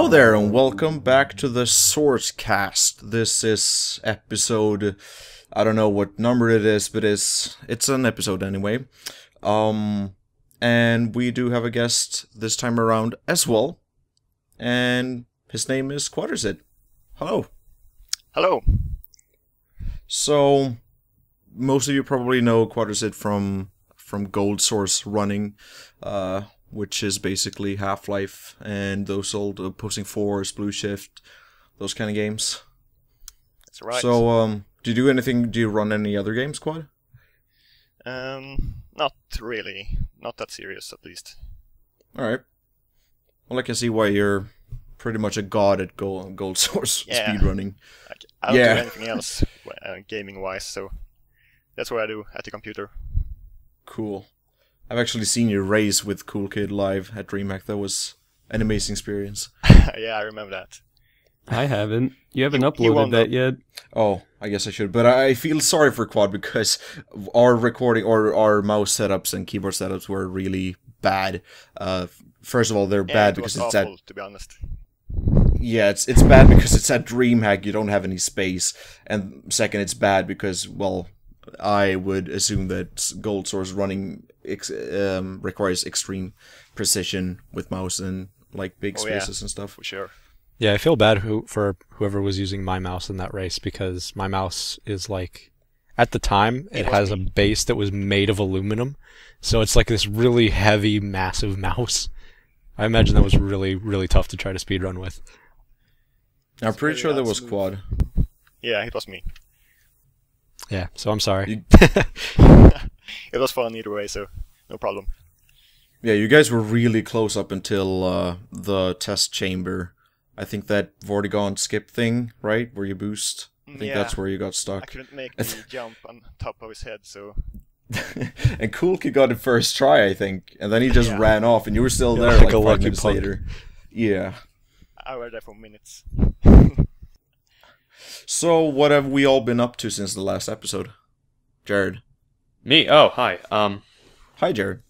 Hello there and welcome back to the SourceCast. This is episode, I don't know what number it is, but it's an episode anyway. And we do have a guest this time around as well. And his name is Quadrazid. Hello. Hello. So, most of you probably know Quadrazid from goldsource running, which is basically Half-Life and those old Opposing Force, Blue Shift, those kind of games. That's right. So, do you do anything? Do you run any other games, Quad? Not really. Not that serious, at least. Alright. Well, I can see why you're pretty much a god at gold source speedrunning. I don't do anything else, gaming-wise, so that's what I do at the computer. Cool. I've actually seen you race with Cool Kid live at DreamHack. That was an amazing experience. Yeah, I remember that. I haven't. You haven't uploaded that yet. Oh, I guess I should. But I feel sorry for Quad because our recording or our mouse setups and keyboard setups were really bad. First of all, they're bad because it's awful, to be honest. Yeah, it's bad because it's at DreamHack. You don't have any space, and second, it's bad because, well, I would assume that gold source running requires extreme precision with mouse and like big spaces and stuff. For sure. Yeah, I feel bad for whoever was using my mouse in that race because my mouse is like, at the time, it has a base that was made of aluminum, so it's like this really heavy, massive mouse. I imagine that was really, really tough to try to speedrun with. I'm pretty sure that was Quad. Yeah, it was me. Yeah, so I'm sorry. It was fun either way, so no problem. Yeah, you guys were really close up until the test chamber. I think that Vortigaunt skip thing, right? Where you boost. I think that's where you got stuck. I couldn't make the jump on top of his head, so... And Cool Kid got it first try, I think. And then he just ran off, and you were still there like 5 minutes later. Yeah. I was there for minutes. So, what have we all been up to since the last episode? Jared. Me? Oh, hi. Hi, Jared.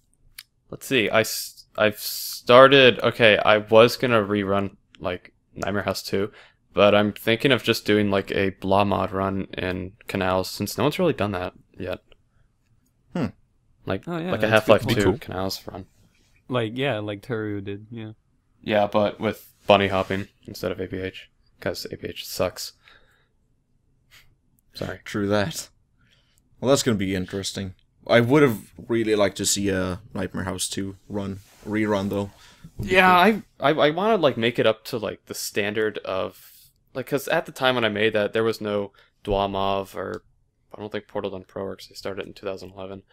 Let's see. I've started... Okay, I was gonna rerun, like, Nightmare House 2, but I'm thinking of just doing, like, a blah mod run in Canals, since no one's really done that yet. Like a Half-Life 2 Canals run. Like Teru did, yeah. Yeah, but with bunny hopping instead of ABH, because ABH sucks. Sorry. True that. Well, that's going to be interesting. I would have really liked to see a Nightmare House 2 rerun, though. Yeah, I want to, like, make it up to, like, the standard of... Like, because at the time when I made that, there was no Dwamov, or... I don't think Portal done Pro Works. They started in 2011.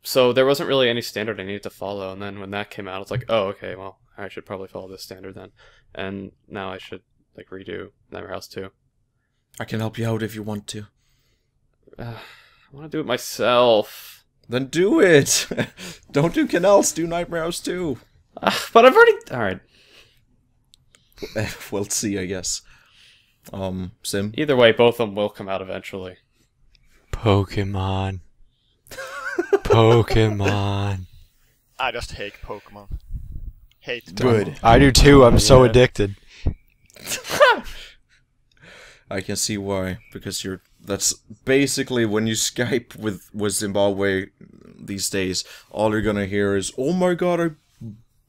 So there wasn't really any standard I needed to follow, and then when that came out, it's like, oh, okay, well, I should probably follow this standard then. And now I should, like, redo Nightmare House 2. I can help you out if you want to. I want to do it myself. Then do it! Don't do Canals, do Nightmare House 2. But I've already... Alright. We'll see, I guess. Sim? Either way, both of them will come out eventually. Pokemon. Pokemon. I just hate Pokemon. Hate Good. I do too, I'm so addicted. I can see why, because that's basically when you Skype with Zimbabwe these days, all you're gonna hear is, oh my god,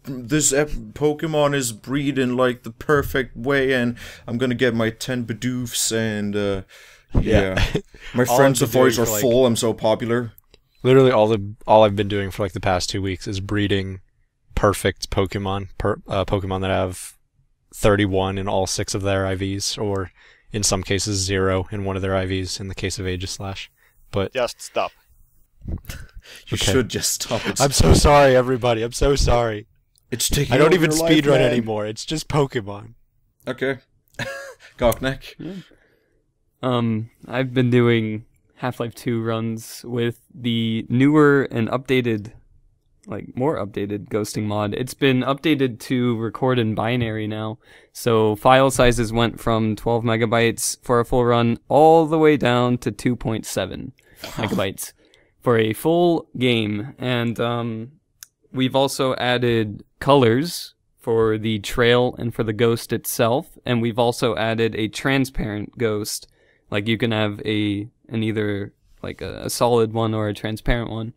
this Pokemon is breeding like the perfect way, and I'm gonna get my 10 Bidoofs, and yeah. My friends' voice are full, I'm so popular. Literally all I've been doing for like the past 2 weeks is breeding perfect Pokemon, Pokemon that have 31 in all 6 of their IVs, or in some cases 0 in one of their IVs in the case of Aegislash. But just stop. You should just stop. I'm so sorry, everybody. I'm so sorry. It's taking I don't even over your speedrun life, man. anymore. It's just Pokemon. Okay. Gawkneck. Yeah. I've been doing Half-Life 2 runs with the newer and updated, like more updated ghosting mod. It's been updated to record in binary now. So file sizes went from 12 megabytes for a full run all the way down to 2.7 megabytes for a full game. And we've also added colors for the trail and for the ghost itself, and we've also added a transparent ghost. Like you can have an either like a solid one or a transparent one.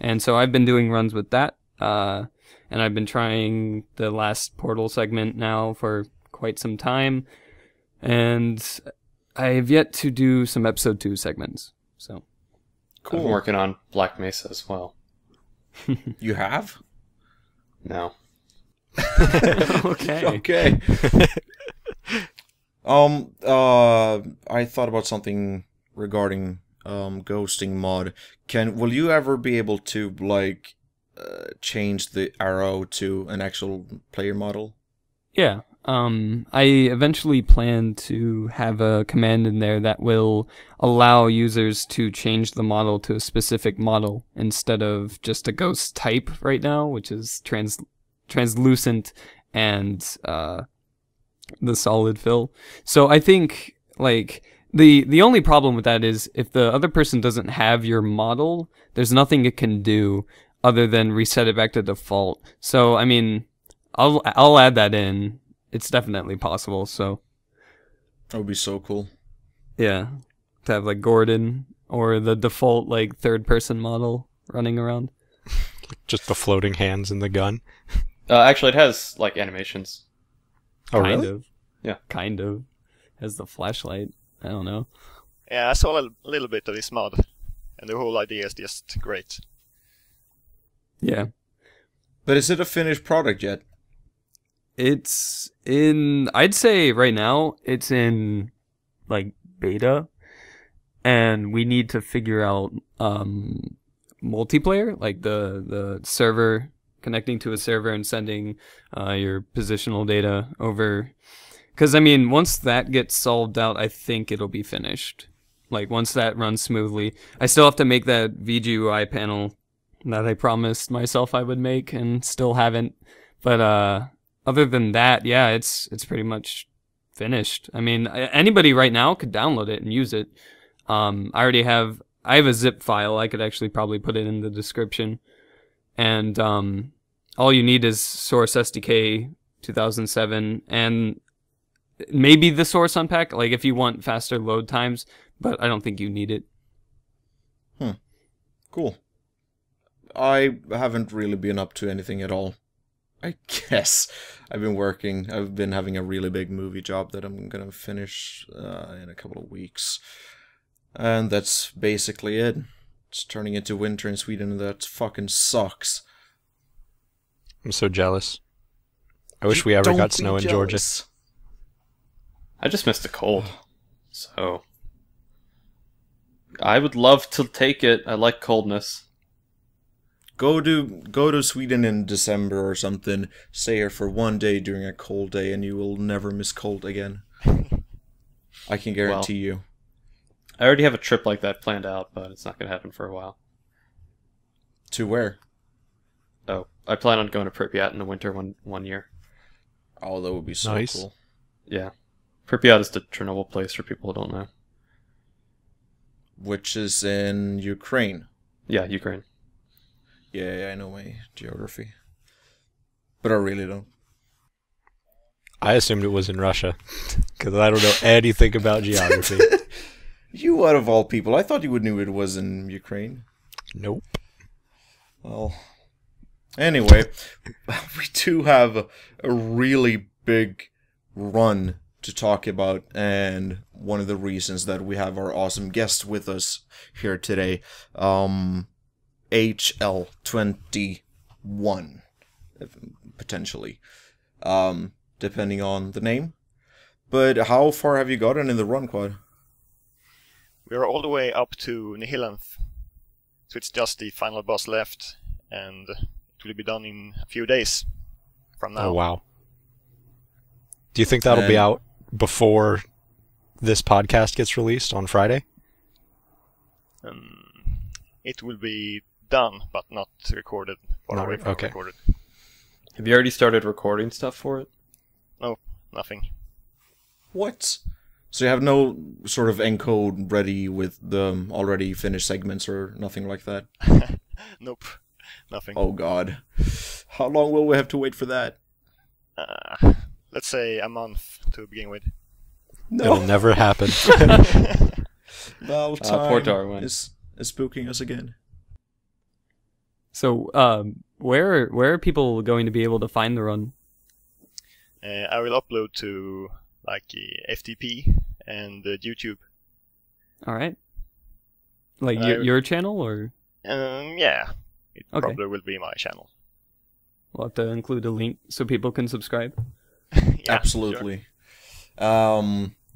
And so I've been doing runs with that, and I've been trying the last portal segment now for quite some time, and I have yet to do some episode 2 segments. So Cool. I'm working on Black Mesa as well. You have? No. Okay. Okay. I thought about something regarding ghosting mod. Will you ever be able to like change the arrow to an actual player model? Yeah. I eventually plan to have a command in there that will allow users to change the model to a specific model instead of just a ghost type right now, which is translucent and the solid fill. So I think like the only problem with that is if the other person doesn't have your model, there's nothing it can do other than reset it back to default. So I mean, I'll add that in. It's definitely possible, so... That would be so cool. Yeah. To have, like, Gordon or the default, like, third-person model running around. Just the floating hands and the gun. Actually, it has, like, animations. Oh, kind really? of. Yeah. Kind of. Has the flashlight. I don't know. Yeah, I saw a little bit of this mod, and the whole idea is just great. Yeah. But is it a finished product yet? It's in... I'd say right now, it's in, like, beta. And we need to figure out multiplayer, like the server, connecting to a server and sending your positional data over. Because, I mean, once that gets solved out, I think it'll be finished. Like, once that runs smoothly. I still have to make that VGUI panel that I promised myself I would make and still haven't. But, other than that, yeah, it's pretty much finished. I mean, anybody right now could download it and use it. I have a zip file. I could actually probably put it in the description. And all you need is Source SDK 2007 and maybe the Source Unpack, like if you want faster load times, but I don't think you need it. Cool. I haven't really been up to anything at all. I guess I've been working. I've been having a really big movie job that I'm gonna finish in a couple of weeks. And that's basically it. It's turning into winter in Sweden and that fucking sucks. I'm so jealous. I wish we ever got snow in Georgia. I just missed the cold. So I would love to take it. I like coldness. Go to Sweden in December or something. Stay here for one day during a cold day, and you will never miss cold again. I can guarantee you. I already have a trip like that planned out, but it's not going to happen for a while. To where? Oh, I plan on going to Pripyat in the winter one year. Oh, that would be so nice. Cool. Yeah. Pripyat is the Chernobyl place for people who don't know. Which is in Ukraine. Yeah, Ukraine. Yeah, I know my geography. But I really don't. I assumed it was in Russia, because I don't know anything about geography. You out of all people, I thought you would knew it was in Ukraine. Nope. Well, anyway, we do have a really big run to talk about, and one of the reasons that we have our awesome guest with us here today, HL21, potentially, depending on the name. But how far have you gotten in the run, Quad? We're all the way up to Nihilanth, so it's just the final boss left, and it will be done in a few days from now. Oh, wow. Do you think that'll be out before this podcast gets released on Friday? It will be done, but not recorded. Okay. Recorded. Have you already started recording stuff for it? No, nothing. What? So you have no sort of encode ready with the already finished segments or nothing like that? Nope, nothing. Oh god. How long will we have to wait for that? Let's say a month to begin with. It'll never happen. Well, poor time Darwin. is spooking us again. So, where are people going to be able to find the run? I will upload to like FTP and YouTube. All right. Like I- your channel, or Yeah, it Okay. probably will be my channel. we'll have to include a link so people can subscribe. Yeah, Absolutely.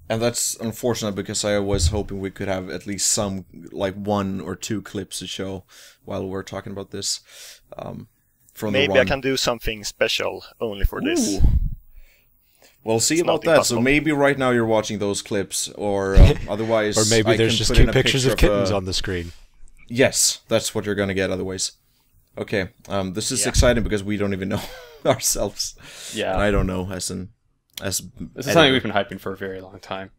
And that's unfortunate because I was hoping we could have at least some, like 1 or 2 clips to show while we're talking about this. From Sure. the Maybe I run. can do something special only for this. Ooh. We'll see It's about not that. impossible. So maybe right now you're watching those clips, or otherwise, Or maybe I there's can just put in 2 a pictures of picture kittens on the screen. Yes, that's what you're gonna get. Otherwise, okay. This is Yeah. exciting because we don't even know ourselves. Yeah. And I don't know as This is something we've been hyping for a very long time.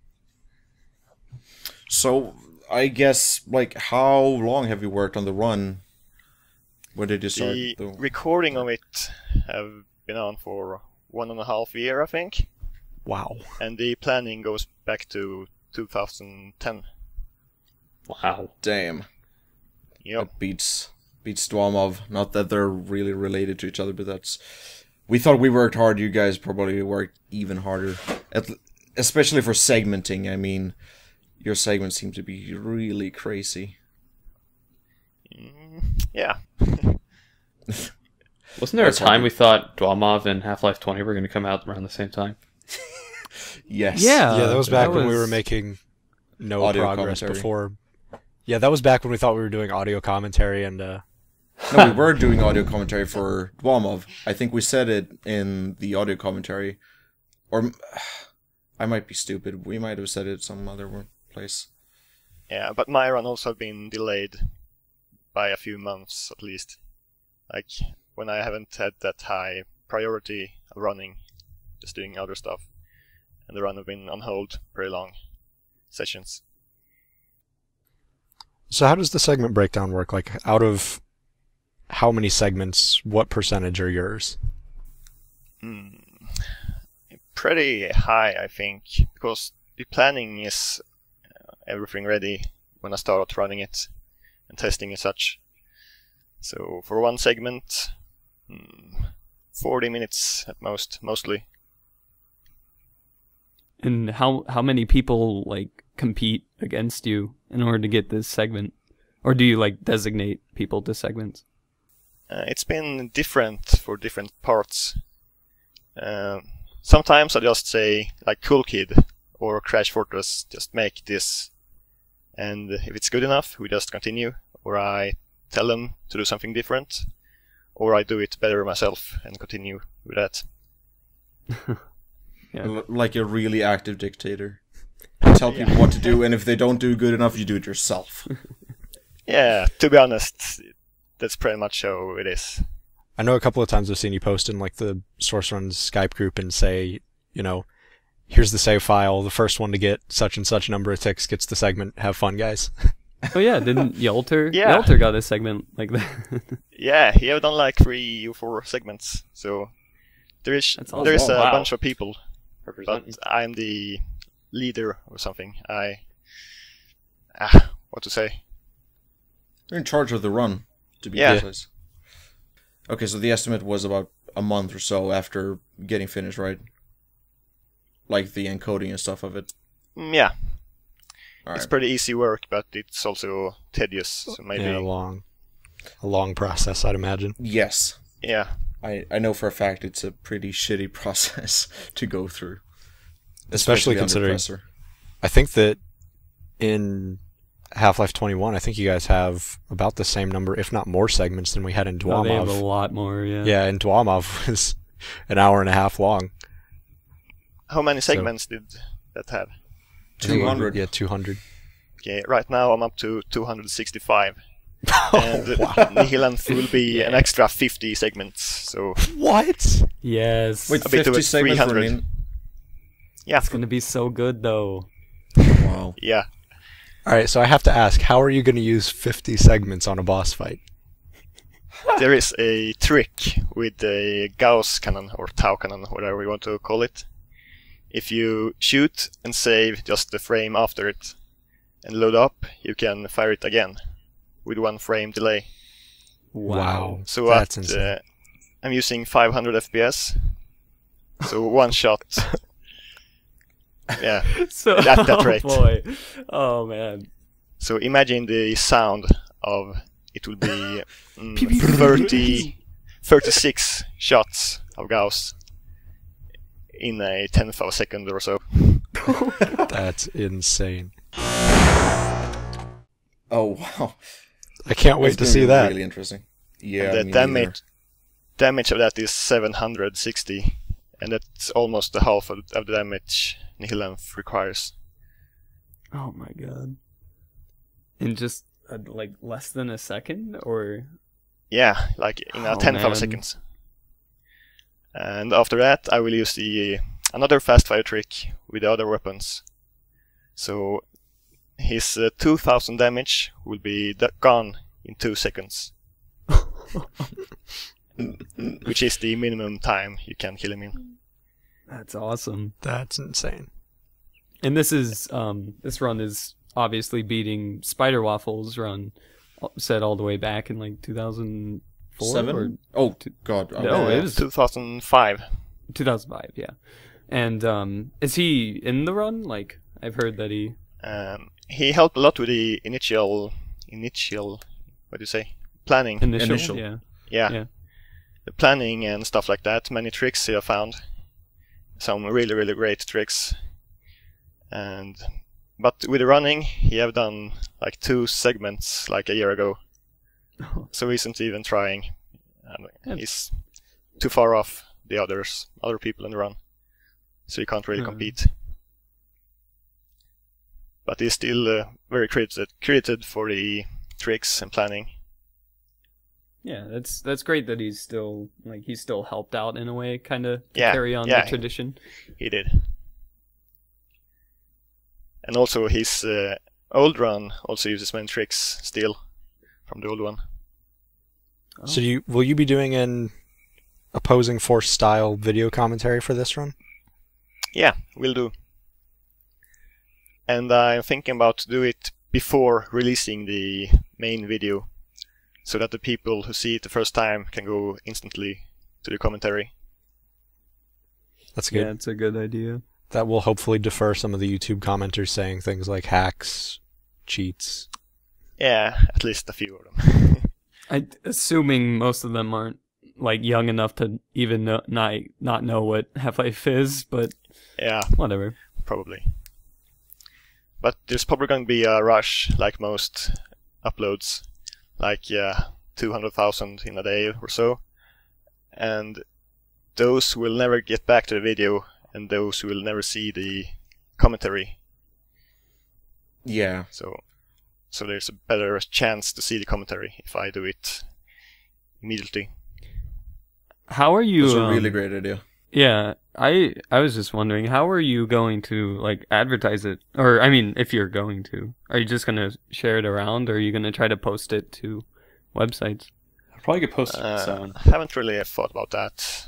So I guess, like, how long have you worked on the run? When did you start? The recording of it have been on for 1.5 years, I think, Wow. and the planning goes back to 2010. Wow. Damn, Yep. that beats Dwamov. Not that they're really related to each other, but that's. We thought we worked hard. You guys probably worked even harder, especially for segmenting. I mean, your segments seem to be really crazy. Yeah. Wasn't there a That's time hard. we thought Dwamov and Half-Life 20 were going to come out around the same time? Yes. Yeah. Yeah, that was back that when we was- were making no Audio progress commentary. before. Yeah, that was back when we thought we were doing audio commentary and No, we were doing audio commentary for Dwamov. I think we said it in the audio commentary. Or, I might be stupid. We might have said it some other place. Yeah, but my run also been delayed by a few months at least. Like, when I haven't had that high priority of running, just doing other stuff. And the run have been on hold pretty long sessions. So how does the segment breakdown work? Like, out of how many segments, what percentage are yours? Pretty high, I think, because the planning is everything ready when I start running it and testing and such. So for one segment, 40 minutes at mostly. And how many people like compete against you in order to get this segment, or do you like designate people to segments? It's been different for different parts. Sometimes I just say, like, Cool Kid or Crash Fortress, just make this. And if it's good enough, we just continue. Or I tell them to do something different. Or I do it better myself and continue with that. Yeah. Like a really active dictator. You tell people what to do, and if they don't do good enough, you do it yourself. Yeah, to be honest, that's pretty much how it is. I know a couple of times I've seen you post in like the Source Runs Skype group and say, you know, here's the save file. The first one to get such and such number of ticks gets the segment. Have fun, guys. Oh yeah, didn't Yelter? Yeah. Yelter got a segment like that. Yeah, he have done like 3 or 4 segments. So there is That's awesome. there's a Wow. bunch of people, Representing. but I'm the leader or something. What to say? You're in charge of the run, to be Yeah. precise. Okay, so the estimate was about a month or so after getting finished, right? Like the encoding and stuff of it. Yeah, All it's right. pretty easy work, but it's also tedious. So maybe, Yeah, a long process, I'd imagine. Yes. yeah. I know for a fact it's a pretty shitty process to go through. Especially under considering- pressure. I think that in Half-Life 21, I think you guys have about the same number, if not more segments than we had in Oh, they have a Dwamov. lot more. Yeah. Yeah, and Dwamov was an hour and a half long. How many So- segments did that have? 200. Yeah, 200. Okay, right now I'm up to 265. And Nihilanth will be an extra 50 segments. So What? Yes. Wait, A bit 50 over segments for 300. Nin- yeah, It's gonna be so good though. Wow. yeah. All right, so I have to ask, how are you going to use 50 segments on a boss fight? There is a trick with the Gauss cannon or Tau cannon, whatever you want to call it. If you shoot and save just the frame after it and load up, you can fire it again with 1 frame delay. Wow. So that's insane. I'm using 500 FPS. So 1 shot. Yeah, So, at that rate. Oh boy. Oh man. So imagine the sound of it will be 36 shots of Gauss in a 10th of a second or so. That's insane. Oh wow. I can't wait to see that. Really interesting. Yeah. And the damage of that is 760, and that's almost the half of the damage Nihilength requires. Oh my god. In just like less than a second, or Yeah, like in a 10th of a man. second. And after that, I will use another fast fire trick with the other weapons. So his 2000 damage will be gone in 2 seconds. Which is the minimum time you can kill him in. that's awesome. That's insane. And this is this run is obviously beating Spider Waffle's run, set all the way back in like 2004 or 7? Oh god. No, it was 2005. 2005. Yeah. And is he in the run? Like I've heard that he. He helped a lot with the initial, what do you say? Planning. Initial. Yeah. Yeah. The planning and stuff like that. Many tricks he have found. Some really, really great tricks. But with the running, he have done like 2 segments like a year ago. So he isn't even trying. He's too far off the other people in the run. So he can't really compete. But he's still very credited for the tricks and planning. Yeah, that's great that he's still helped out in a way, kind of Yeah, carry on yeah. the tradition. He did. And also his old run also uses many tricks still from the old one. So will you be doing an opposing force style video commentary for this run? Yeah, will do. And I'm thinking about to do it before releasing the main video, so that the people who see it the first time can go instantly to the commentary. That's good. Yeah, it's a good idea. That will hopefully defer some of the YouTube commenters saying things like hacks, cheats. Yeah, at least a few of them. Assuming most of them aren't like young enough to even not know what Half-Life is, but Yeah, whatever. probably. But there's probably going to be a rush, like most uploads, like 200,000 in a day or so, and those will never get back to the video, and those will never see the commentary. Yeah. So there's a better chance to see the commentary if I do it immediately. How are you? That's a really great idea. Yeah, I was just wondering, how are you going to like advertise it? Or I mean, if you're going to, are you just gonna share it around, or are you gonna try to post it to websites? I'll probably get posted on its own. I haven't really thought about that.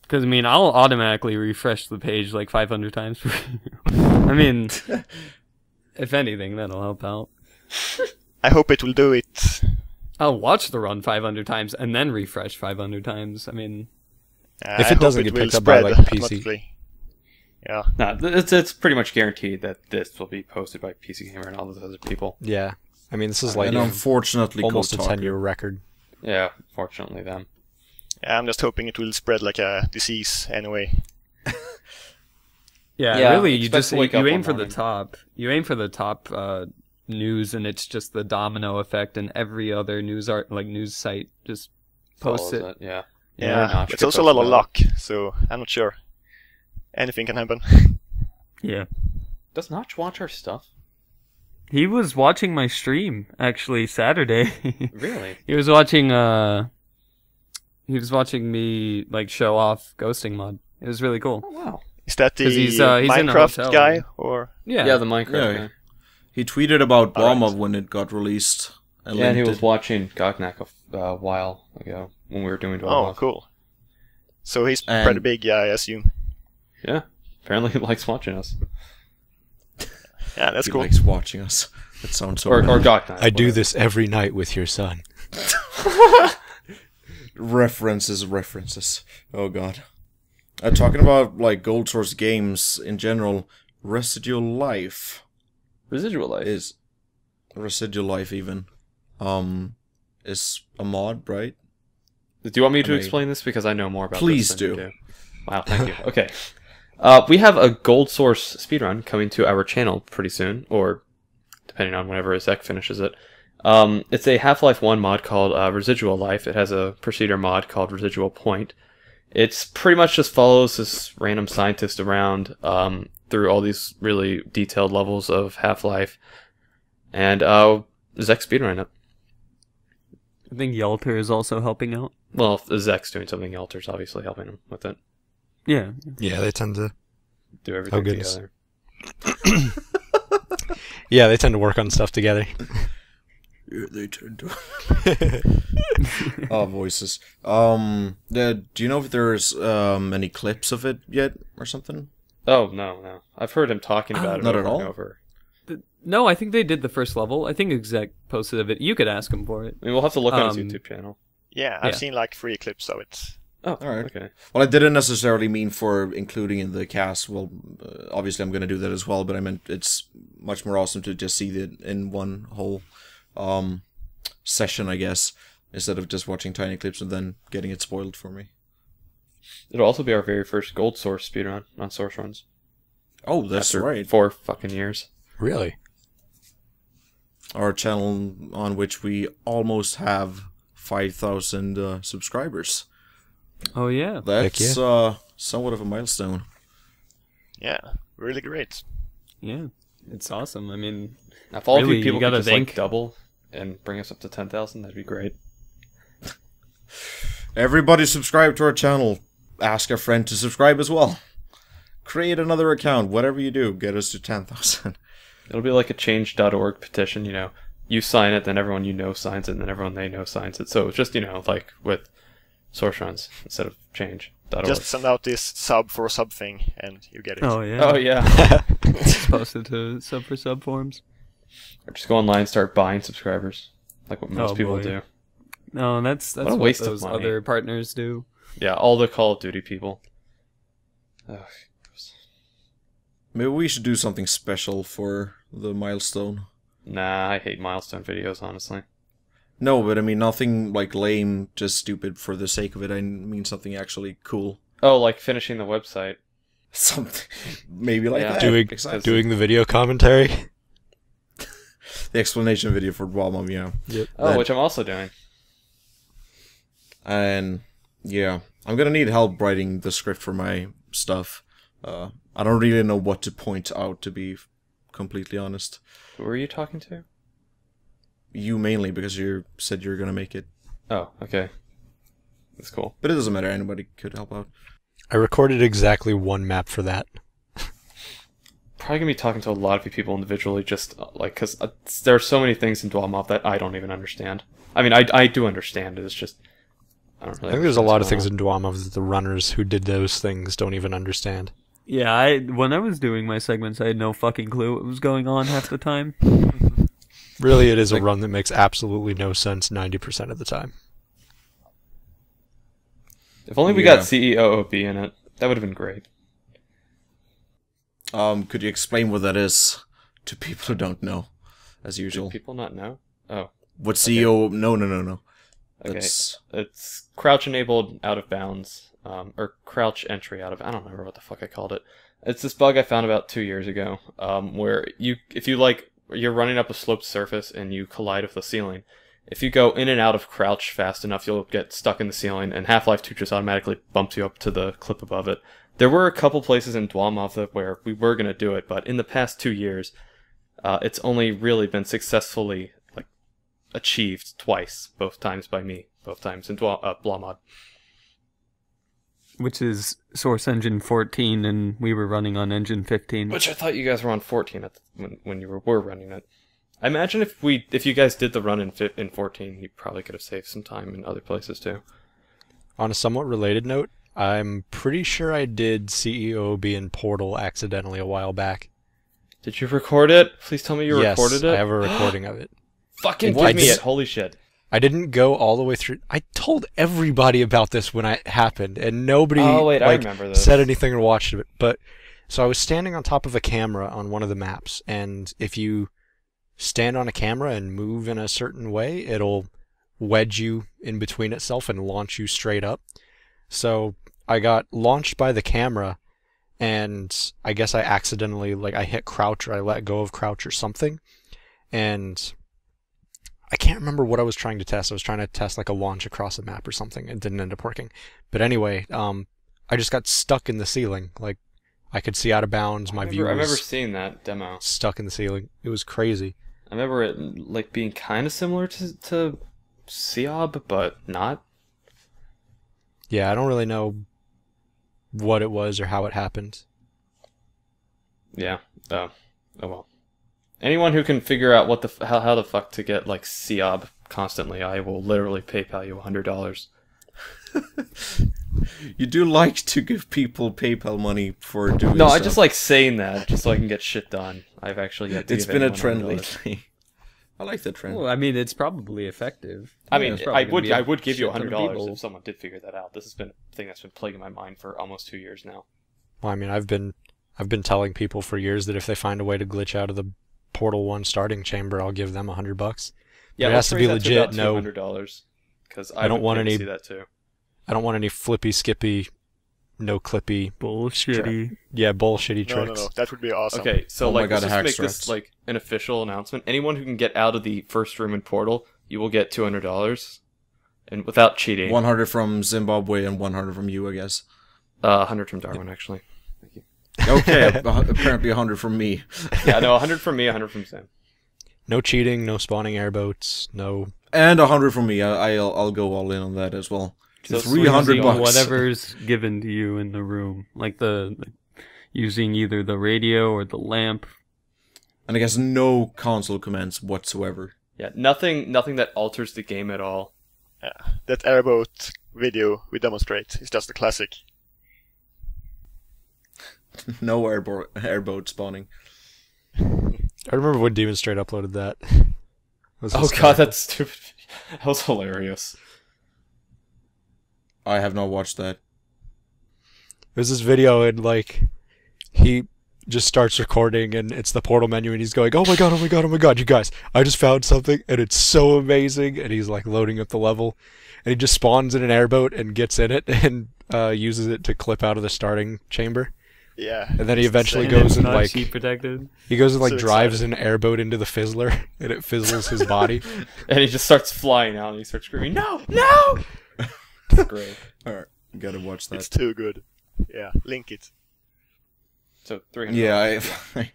Because I mean, I'll automatically refresh the page like 500 times for you. I mean, if anything, that'll help out. I hope it will do it. I'll watch the run 500 times and then refresh 500 times. I mean, If I it doesn't hope get will picked up by, spread like, the PC. automatically. Yeah. No, it's pretty much guaranteed that this will be posted by PC Gamer and all those other people. Yeah. I mean, this is like And unfortunately, almost a Kotaku. 10-year record. Yeah, fortunately them. Yeah, I'm just hoping it will spread like a disease anyway. yeah, really, you expect just to wake you up aim one for the morning. top. You aim for the top news, and it's just the domino effect, and every other news site just posts Follows it. Yeah. Yeah, Notch it's gets also a lot of posted out. luck, so I'm not sure. Anything can happen. Yeah. Does Notch watch our stuff? He was watching my stream actually Saturday. Really? He was watching me like show off ghosting mod. It was really cool. Oh, wow. Is that the 'Cause he's in a Minecraft hotel. guy, or Yeah, the Minecraft Yeah. guy. He tweeted about Alright. Bomb when it got released. Yeah, and he linked was it. watching Gognak a while ago when we were doing Oh, Dwarmoth. cool. So he's And- pretty big, yeah, I assume. Yeah, apparently he likes watching us. Yeah, that's He cool. likes watching us. That sounds so Or bad. Doc Knight. I do whatever. this every night with your son. References. Oh god. Talking about like gold source games in general, Residual Life Residual Life. is Residual Life even is a mod, right? Do you want me to I may- explain this? Because I know more about Please this than you do. do. Wow, thank you. Okay. We have a gold source speedrun coming to our channel pretty soon, or depending on whenever Zek finishes it. It's a Half-Life 1 mod called Residual Life. It has a procedure mod called Residual Point. It's pretty much just follows this random scientist around through all these really detailed levels of Half-Life. And Zek's speedrun it. I think Yelter is also helping out. Well, if Zek's doing something, Yelter's obviously helping him with it. Yeah. Yeah, they tend to. Do everything goodness. together. Yeah, they tend to work on stuff together. Yeah, they turn to oh, voices. Do you know if there's any clips of it yet or something? Oh, no. I've heard him talking about it Not over at all? and over. No, I think they did the first level. I think Exec posted of it. You could ask him for it. I mean, we'll have to look on his Um, YouTube channel. Yeah, I've Yeah. seen like 3 clips of it. Oh, alright. okay. Well, I didn't necessarily mean for including in the cast. Well, obviously I'm going to do that as well, but I meant it's much more awesome to just see it in one whole session, I guess, instead of just watching tiny clips and then getting it spoiled for me. It'll also be our very first gold source speedrun on Source Runs. Oh, that's After right. 4 fucking years. Really? Our channel on which we almost have 5,000 subscribers. Oh, yeah. That's somewhat of a milestone. Yeah, really great. Yeah. It's awesome. I mean, Now, if all of Really, you people you gotta could just think. like double and bring us up to 10,000, that'd be great. Everybody subscribe to our channel. Ask a friend to subscribe as well. Create another account. Whatever you do, get us to 10,000. It'll be like a change.org petition, you know. You sign it, then everyone you know signs it, and then everyone they know signs it. So it's just, you know, like with Source Runs instead of change.org. Just send out this sub for sub thing and you get it. oh, yeah. Oh, yeah. It's posted to sub for sub forums. Or just go online and start buying subscribers, like what most Oh, people boy. do. No, that's a what waste of those money. other partners do. Yeah, all the Call of Duty people. Ugh. Maybe we should do something special for the milestone. Nah, I hate milestone videos, honestly. No, but I mean nothing like lame, just stupid for the sake of it. I mean something actually cool. Oh, like finishing the website. Something maybe like Yeah. that. Doing doing the video commentary. The explanation video for Dwalmom, yeah. Yep. Oh, That- which I'm also doing. And yeah, I'm gonna need help writing the script for my stuff. I don't really know what to point out, to be completely honest. Who were you talking to? You mainly, because you said you're gonna make it. Oh, okay. That's cool. But it doesn't matter, anybody could help out. I recorded exactly one map for that. Probably gonna be talking to a lot of you people individually, just like because there are so many things in Dwalmop that I don't even understand. I mean, I do understand it. It's just I don't I really. think there's a understand lot of what's things going in Dwamov that the runners who did those things don't even understand. Yeah, when I was doing my segments, I had no fucking clue what was going on half the time. Really, it is Like- a run that makes absolutely no sense 90% of the time. on. If only we Yeah. got CEOOB in it, that would have been great. Could you explain what that is to people who don't know, as Do usual? people not know? Oh, What CEO? No. okay. That's It's crouch enabled out of bounds, or crouch entry out of. I don't remember what the fuck I called it. It's this bug I found about 2 years ago, where if you you're running up a sloped surface and you collide with the ceiling. If you go in and out of crouch fast enough, you'll get stuck in the ceiling, and Half-Life 2 just automatically bumps you up to the clip above it. There were a couple places in Dwalmov where we were going to do it, but in the past 2 years, it's only really been successfully achieved twice, both times by me, both times in Dwalmod. Which is Source Engine 14, and we were running on Engine 15. Which I thought you guys were on 14 when you were running it. I imagine if you guys did the run in 14, you probably could have saved some time in other places too. On a somewhat related note, I'm pretty sure I did CEOB in Portal accidentally a while back. Did you record it? Please tell me you recorded it. Yes, I have a recording of it. Fucking give me it! Holy shit! I didn't go all the way through. I told everybody about this when it happened, and nobody I remember this. said anything or watched it. But so I was standing on top of a camera on one of the maps, and if you stand on a camera and move in a certain way, it'll wedge you in between itself and launch you straight up. So I got launched by the camera, and I guess I accidentally, I hit crouch or I let go of crouch or something, and I can't remember what I was trying to test. I was trying to test a launch across a map or something. It didn't end up working. But anyway, I just got stuck in the ceiling. I could see out of bounds. My view was... I remember seeing that demo. Stuck in the ceiling. It was crazy. I remember it being kind of similar to Seob, but not. Yeah, I don't really know what it was or how it happened. Yeah. Oh well. Anyone who can figure out how the fuck to get Seob constantly, I will literally PayPal you $100. You do like to give people PayPal money for doing No, stuff. I just like saying that just so I can get shit done. I've actually yet to It's give been a anyone trend $100. lately. I like the trend. Well, I mean, it's probably effective. I Yeah, mean, it's probably gonna be I would give you shit ton of $100 people. if someone did figure that out. This has been a thing that's been plaguing my mind for almost 2 years now. Well, I mean, I've been telling people for years that if they find a way to glitch out of the Portal 1 starting chamber, I'll give them $100. Yeah, it has to be legit. No, $200 because I don't want any. See that too. I don't want any flippy, skippy, no clippy, Bullshitty. yeah, bullshitty No, tricks. no, that would be awesome. Okay, so Oh my God, let's just hack make this straps. an official announcement. Anyone who can get out of the first room in Portal, you will get $200, and without cheating. 100 from Zimbabwe and 100 from you, I guess. 100 from Darwin, actually. Thank you. Okay, apparently 100 from me. Yeah, no, 100 from me, 100 from Sam. No cheating, no spawning airboats, no. And 100 from me. I'll go all in on that as well. So $300 bucks. Whatever's given to you in the room, using either the radio or the lamp. And I guess no console commands whatsoever. Yeah, nothing that alters the game at all. Yeah, that airboat video we demonstrate is just a classic. No airboat spawning. I remember when Demon Straight uploaded that. Oh god, that's stupid. That was hilarious. I have not watched that. There's this video and he just starts recording and it's the Portal menu and he's going, oh my god, oh my god, oh my god, you guys, I just found something and it's so amazing, and he's loading up the level and he just spawns in an airboat and gets in it and uses it to clip out of the starting chamber. Yeah. And then he eventually insane. goes and Not cheat protected. he goes and So drives an airboat into the fizzler and it fizzles his body. And he just starts flying out and he starts screaming, no, no! It's great. Alright, gotta watch that. It's too good. Yeah, link it. So $300. Yeah,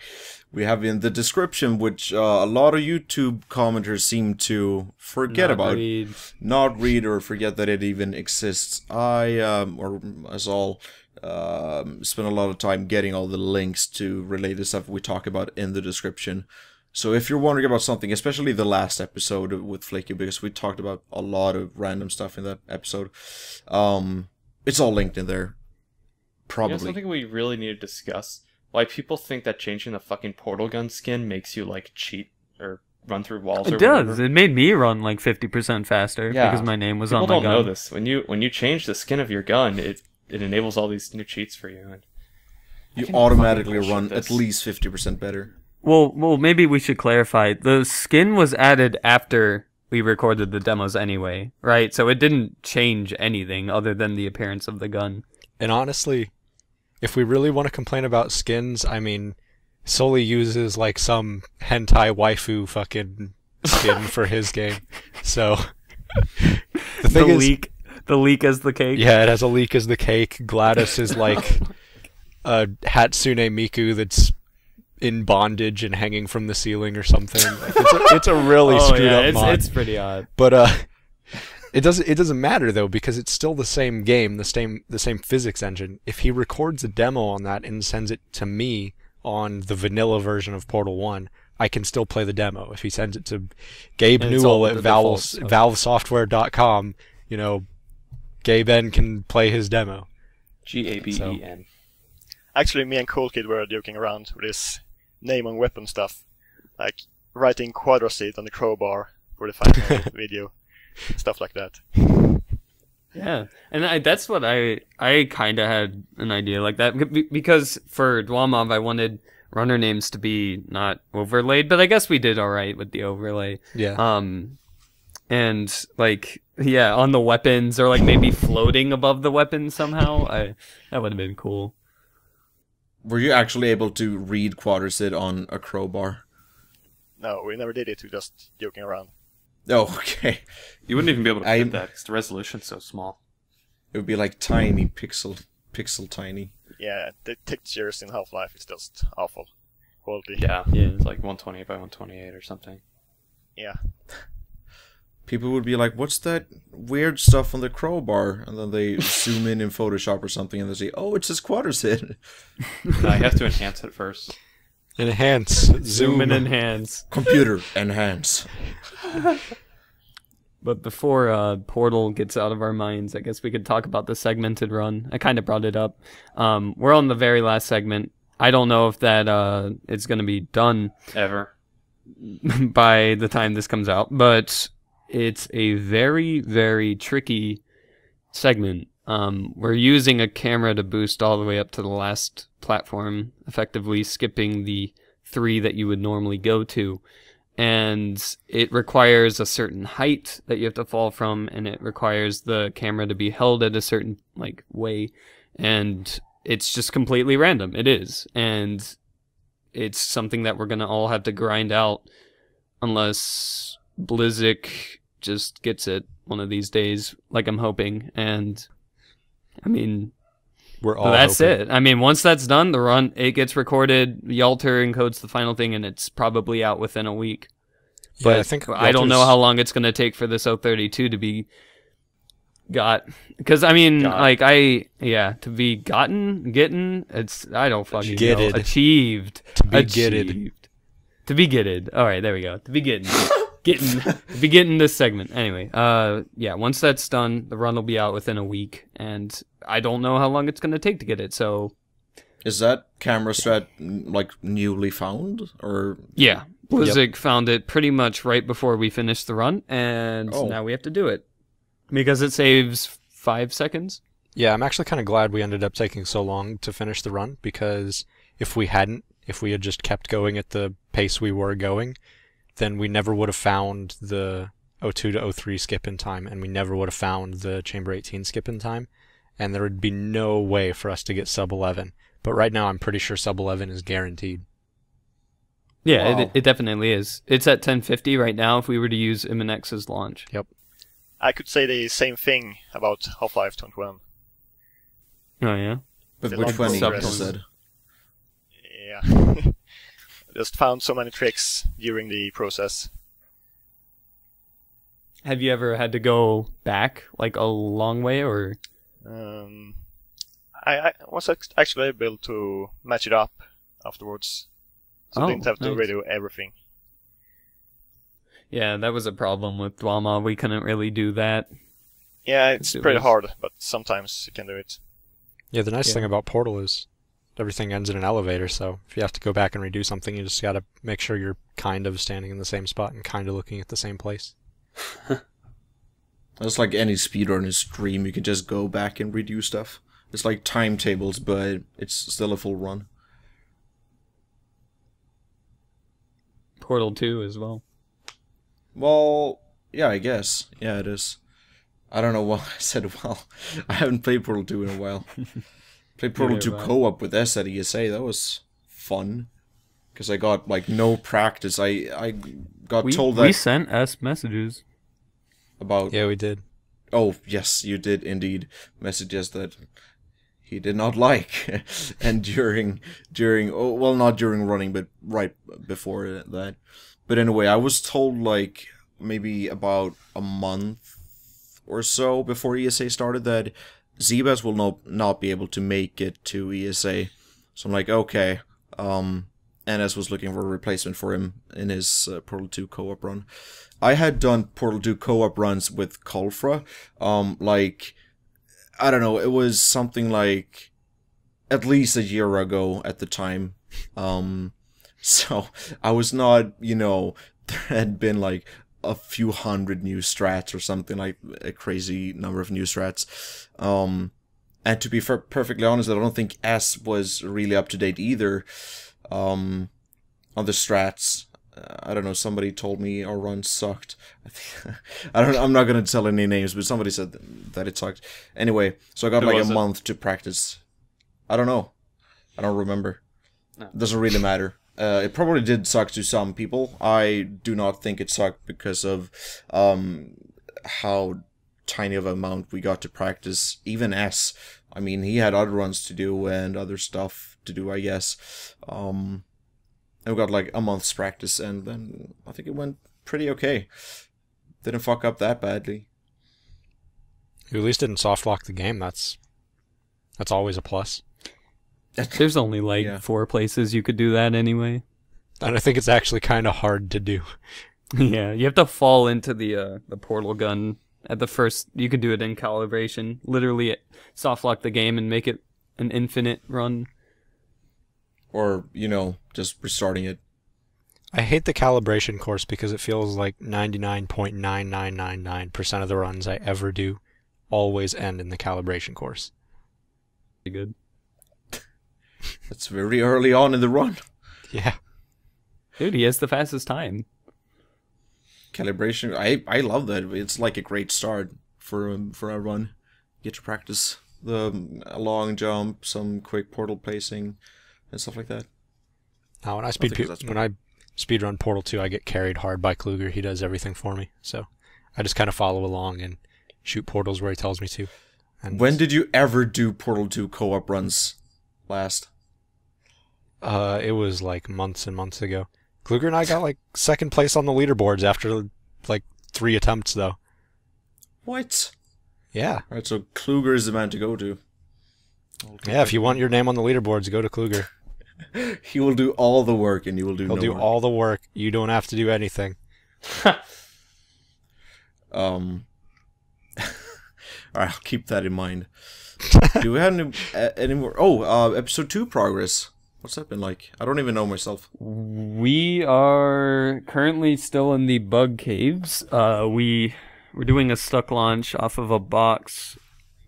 we have in the description, which a lot of YouTube commenters seem to forget about. Not read or forget that it even exists. I, or us all, spend a lot of time getting all the links to related stuff we talk about in the description. So if you're wondering about something, especially the last episode with Flaky, because we talked about a lot of random stuff in that episode, it's all linked in there. Probably. Something we really need to discuss. Why people think that changing the fucking portal gun skin makes you cheat or run through walls. It does. It made me run 50% faster because my name was people on my gun. People don't know this. When you change the skin of your gun, it enables all these new cheats for you. And you automatically run at least 50% better. Well, maybe we should clarify. The skin was added after we recorded the demos anyway, right? So it didn't change anything other than the appearance of the gun. And honestly, if we really want to complain about skins, I mean, Sully uses some hentai waifu fucking skin for his game. So the thing is, the leak as the cake. Yeah, it has a leak as the cake. Gladys is like a Hatsune Miku that's in bondage and hanging from the ceiling or something. It's a really screwed up mod. It's pretty odd. But it doesn't matter though, because it's still the same game, the same physics engine. If he records a demo on that and sends it to me on the vanilla version of Portal 1, I can still play the demo. If he sends it to Gabe And it's all Newell at the defaults of- valvesoftware.com, you know, Gabe N can play his demo. GABEN. Actually, me and Cool Kid were joking around with this name on weapon stuff, like writing quadrazid on the crowbar for the final video, stuff like that. Yeah, and that's what I kind of had an idea like that because for Dwamov I wanted runner names to be not overlaid, but I guess we did all right with the overlay. Yeah. And like yeah, on the weapons or like maybe floating above the weapons somehow. That would have been cool. Were you actually able to read quadrazid on a crowbar? No, we never did it. We just joking around. Oh, okay. You wouldn't even be able to I- print that because the resolution's so small. It would be like tiny pixel tiny. Yeah, the textures in Half-Life is just awful quality. Yeah, Yeah. it's like 128 by 128 or something. Yeah. People would be like, "What's that weird stuff on the crowbar?" And then they zoom in Photoshop or something, and they say, "Oh, it's just quadrazid." No, you have to enhance it first. Enhance. Zoom and enhance. Computer enhance. But before Portal gets out of our minds, I guess we could talk about the segmented run. I kind of brought it up. We're on the very last segment. I don't know if that it's going to be done Ever. by the time this comes out, but it's a very, very tricky segment. We're using a camera to boost all the way up to the last platform, effectively skipping the 3 that you would normally go to. And it requires a certain height that you have to fall from, and it requires the camera to be held at a certain like way, and it's just completely random. It is, and it's something that we're gonna all have to grind out unless Blizzik just gets it one of these days, like I'm hoping. And I mean, We're all that's hoping. it. I mean, once that's done, the run, it gets recorded, Yalter encodes the final thing, and it's probably out within a week. Yeah, But I think I don't know Yalter's- how long it's going to take for this 032 to be got. Because, I mean, Got. like, to be getting, it's, I don't fucking know. Getted. Achieved. To be getted. Achieved. To be getted. All right, there we go. To be getting. To be getting this segment. Anyway, yeah, once that's done, the run will be out within a week, and I don't know how long it's going to take to get it, so Is that camera strat like newly found, or yeah. Blizzik found it pretty much right before we finished the run, and Oh. now we have to do it. Because it saves 5 seconds. Yeah, I'm actually kind of glad we ended up taking so long to finish the run, because if we had just kept going at the pace we were going, then we never would have found the 02 to 03 skip in time, and we never would have found the Chamber 18 skip in time, and there would be no way for us to get sub 11. But right now, I'm pretty sure sub 11 is guaranteed. Yeah, Wow. it definitely is. It's at 1050 right now if we were to use Iminex's launch. I could say the same thing about Half-Life 21. Oh, yeah? but The which long one progress. instead? Yeah. Just found so many tricks during the process. Have you ever had to go back, like, a long way, or... I was actually able to match it up afterwards. So I Oh, didn't have to nice. redo everything. Yeah, that was a problem with Dwama. We couldn't really do that. Yeah, it's It pretty was- hard, but sometimes you can do it. Yeah, the nice Yeah. thing about Portal is everything ends in an elevator, so if you have to go back and redo something, you just gotta make sure you're kind of standing in the same spot and kind of looking at the same place. It's like any speedrunner's dream. You can just go back and redo stuff. It's like timetables, but it's still a full run. Portal 2 as well. Well, yeah, I guess. Yeah, it is. I don't know why I said well. I haven't played Portal 2 in a while. Played Portal 2 Neither have I. co-op with S at ESA. That was fun. Because I got, like, no practice. I got told that We sent us messages. about... Yeah, we did. Oh, yes, you did indeed. Messages that he did not like. And during, oh, well, not during running, but right before that. But anyway, I was told, like, maybe about a month or so before ESA started that Zebas will not be able to make it to ESA. So I'm like, okay, NS was looking for a replacement for him in his Portal 2 co-op run. I had done Portal 2 co-op runs with Kolfra, like, I don't know, it was something like at least a year ago at the time. So I was not, there had been like a few hundred new strats or something, like a crazy number of new strats. And to be perfectly honest, I don't think S was really up to date either. On the strats, I don't know. Somebody told me our run sucked. I'm not gonna tell any names, but somebody said that it sucked. Anyway, so I got like a month to practice. I don't know. I don't remember. No. Doesn't really matter. It probably did suck to some people. I do not think it sucked because of how tiny of amount we got to practice. Even S, I mean, he had other runs to do and other stuff to do, I guess. And we got like a month's practice, and then I think it went pretty okay. Didn't fuck up that badly. You at least didn't soft lock the game. That's always a plus. There's only like 4 places you could do that anyway. And I think it's actually kind of hard to do. Yeah, you have to fall into the portal gun at the first. You could do it in calibration. Literally soft lock the game and make it an infinite run. Or, just restarting it. I hate the calibration course because it feels like 99.9999% of the runs I ever do always end in the calibration course. Pretty good. That's very early on in the run. Yeah. Dude, he has the fastest time. Calibration, I love that. It's like a great start for a run. Get to practice a long jump, some quick portal placing, and stuff like that. Now, when I speedrun Portal 2, I get carried hard by Kluger. He does everything for me, so I just kind of follow along and shoot portals where he tells me to. And when did you ever do Portal 2 co-op runs last? It was like months and months ago. Kluger and I got like second place on the leaderboards after like 3 attempts, though. What? Yeah. Alright, so Kluger is the man to go to. Yeah, if you want your name on the leaderboards, go to Kluger. He will do all the work and you will do He'll no do work. all the work. You don't have to do anything. Alright, I'll keep that in mind. Do we have any more? Oh, episode 2 progress. What's that been like? I don't even know myself. We are currently still in the bug caves. We're doing a stuck launch off of a box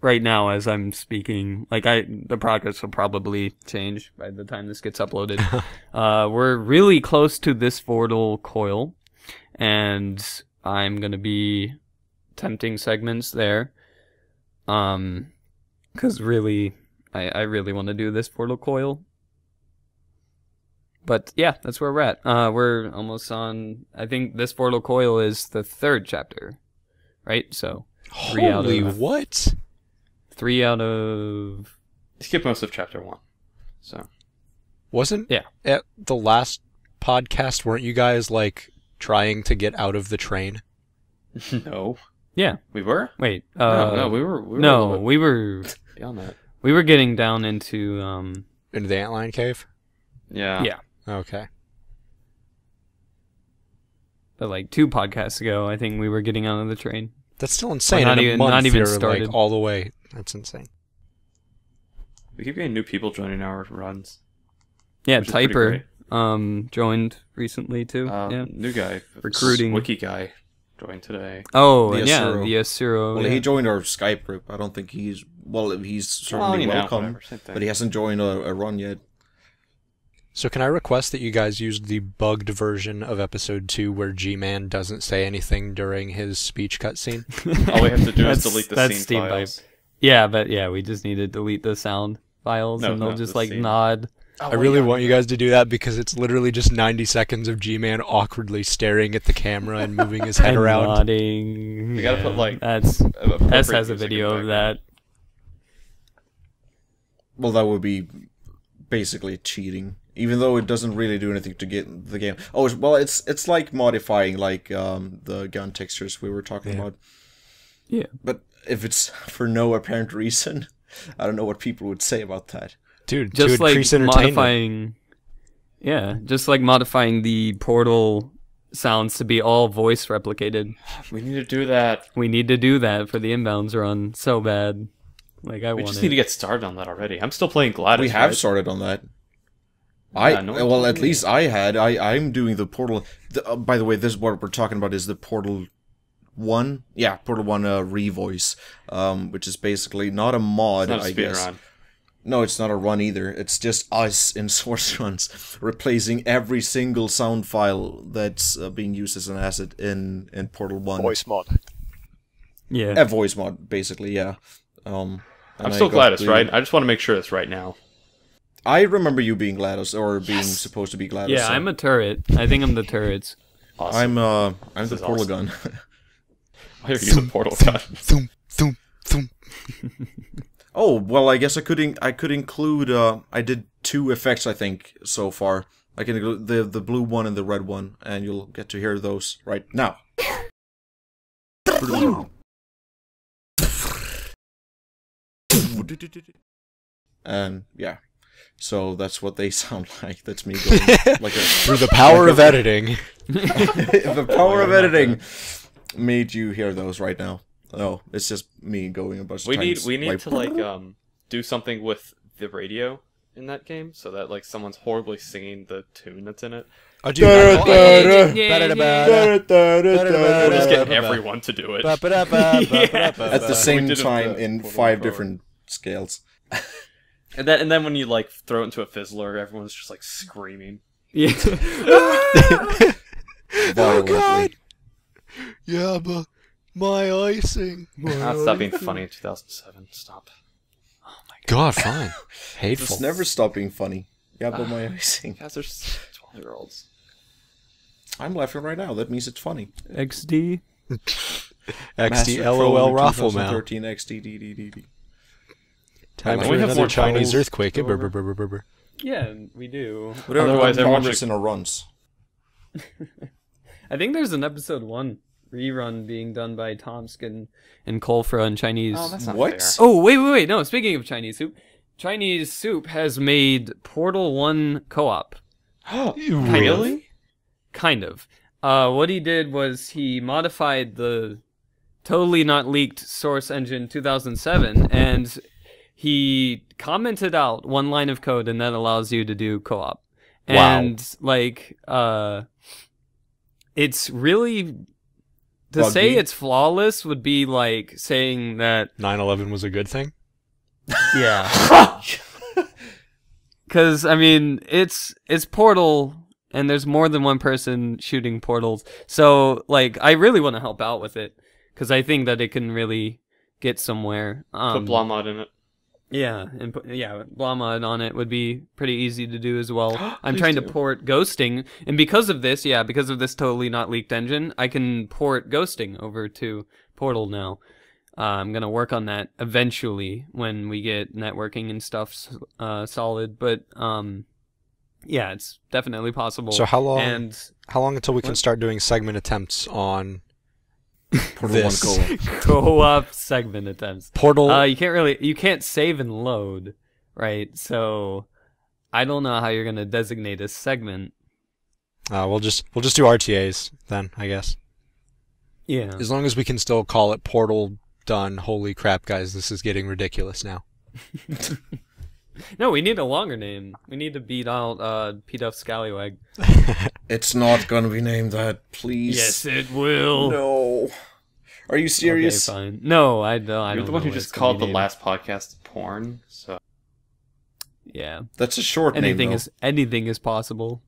right now as I'm speaking. The progress will probably change by the time this gets uploaded. We're really close to this Vortal coil, and I'm gonna be attempting segments there. Because really, I really want to do this Vortal coil. But yeah, that's where we're at. We're almost on. I think this Vortal coil is the 3rd chapter, right? So, Holy what? 3 out of. Skip most of chapter 1. So wasn't at the last podcast? Weren't you guys like trying to get out of the train? No. Yeah, we were. Wait. No, we were. We were beyond that. We were getting down into into the antlion cave. Yeah. Yeah. Okay. But like 2 podcasts ago, I think we were getting out of the train. That's still insane. Not in even, a month, not even you're, started. like, all the way. That's insane. We keep getting new people joining our runs. Yeah, which is pretty Typer great. Joined recently too. Yeah. New guy. Recruiting. Wiki guy joined today. Oh, The and yeah, Asuro. the Asuro. Well, yeah. he joined our Skype group. I don't think he's certainly welcome, whatever, same thing. but he hasn't joined a run yet. So can I request that you guys use the bugged version of episode 2 where G-Man doesn't say anything during his speech cutscene? All we have to do is That's- delete the that's scene Steam files. Yeah, but yeah, we just need to delete the sound files, No, and they'll no, just the like scene. nod. I really want you guys to do that because it's literally just 90 seconds of G-Man awkwardly staring at the camera and moving his head and around. nodding. We gotta put, like, that's appropriate S has a music in video the of background. that. Well, that would be basically cheating, even though it doesn't really do anything to get the game. Oh, well, it's like modifying like the gun textures we were talking about. Yeah. But if it's for no apparent reason, I don't know what people would say about that. Dude, Just to like increase entertainment. modifying. Yeah, just like modifying the portal sounds to be all voice replicated. We need to do that. We need to do that for the inbounds run so bad. Like I We want just it. need to get started on that already. I'm still playing Gladys. We have right? started on that. Yeah, no one well, told at me. least I had. I'm doing the Portal. By the way, this is what we're talking about is the Portal 1. Yeah, Portal 1 Revoice, which is basically not a mod, It's not a I guess. speedrun. No, it's not a run either. It's just us in source runs replacing every single sound file that's being used as an asset in Portal 1. Voice mod. Yeah. A voice mod, basically, yeah. I'm and still I got Gladys, the- right? I just want to make sure it's right now. I remember you being GLaDOS, or being supposed to be GLaDOS. Yeah, so I'm a turret. I think I'm the turrets. Awesome. I'm This the is Portal awesome. gun. Why are you the portal gun? Thump, thump, thump. Oh, well, I guess I could include, I did 2 effects, I think, so far. I can include the blue one and the red one, and you'll get to hear those right now. And, yeah. So that's what they sound like. That's me going like a... Through the power of editing. The power of editing made you hear those right now. Oh, it's just me going a bunch of We times. need to like do something with the radio in that game so that like someone's horribly singing the tune that's in it. Oh, dude, Da, da, da. We'll just get Ba-da-ba-da. everyone to do it. At the We same did it time with in Portal 5 Pro. different scales. And then when you like throw it into a fizzler, everyone's just like screaming. Yeah. Violently. Yeah, but my icing. Stop being funny in 2007. Stop. God, fine. Hateful. Just never stop being funny. Yeah, but my icing. You guys are 12-year-olds. I'm laughing right now. That means it's funny. XD. XD LOL raffle now. 2013 XD. Time Can for we have another more Chinese titles earthquake. to go over? Brr. Yeah, we do. Otherwise, everyone progress should- in our runs. I think there's an episode 1 rerun being done by Tomsk and Kolfra in Chinese. Oh, that's not What? fair. Oh, wait. No, speaking of Chinese Soup has made Portal 1 co-op. Really? Kind of. What he did was he modified the totally not leaked Source Engine 2007, and he commented out 1 line of code, and that allows you to do co-op. Wow. And, like, it's really... To Buggy. say it's flawless would be like saying that... 9/11 was a good thing. Yeah. Because, I mean, it's Portal, and there's more than one person shooting portals. So, like, I really want to help out with it, because I think that it can really get somewhere. Put Blomod in it. Yeah, and Blomod on it would be pretty easy to do as well. I'm Please trying do. to port ghosting, and because of this totally not leaked engine, I can port ghosting over to Portal now. I'm gonna work on that eventually when we get networking and stuff solid, but yeah, it's definitely possible. So how long? And How long until we can What? start doing segment attempts on Portal this? 1 co-op. co-op segment attempts. Portal? You can't save and load, right? So I don't know how you're gonna designate a segment. We'll just do RTAs then, I guess. Yeah. As long as we can still call it Portal done. Holy crap, guys, this is getting ridiculous now. No, we need a longer name. We need to beat out P Duff Scallywag. It's not gonna be named that, please. Yes, it will. No. Are you serious? Okay, fine. No, I don't. I You're don't the one know who what just it's gonna called be the named. last podcast porn, so... Yeah. That's a short Anything name, though. anything is possible.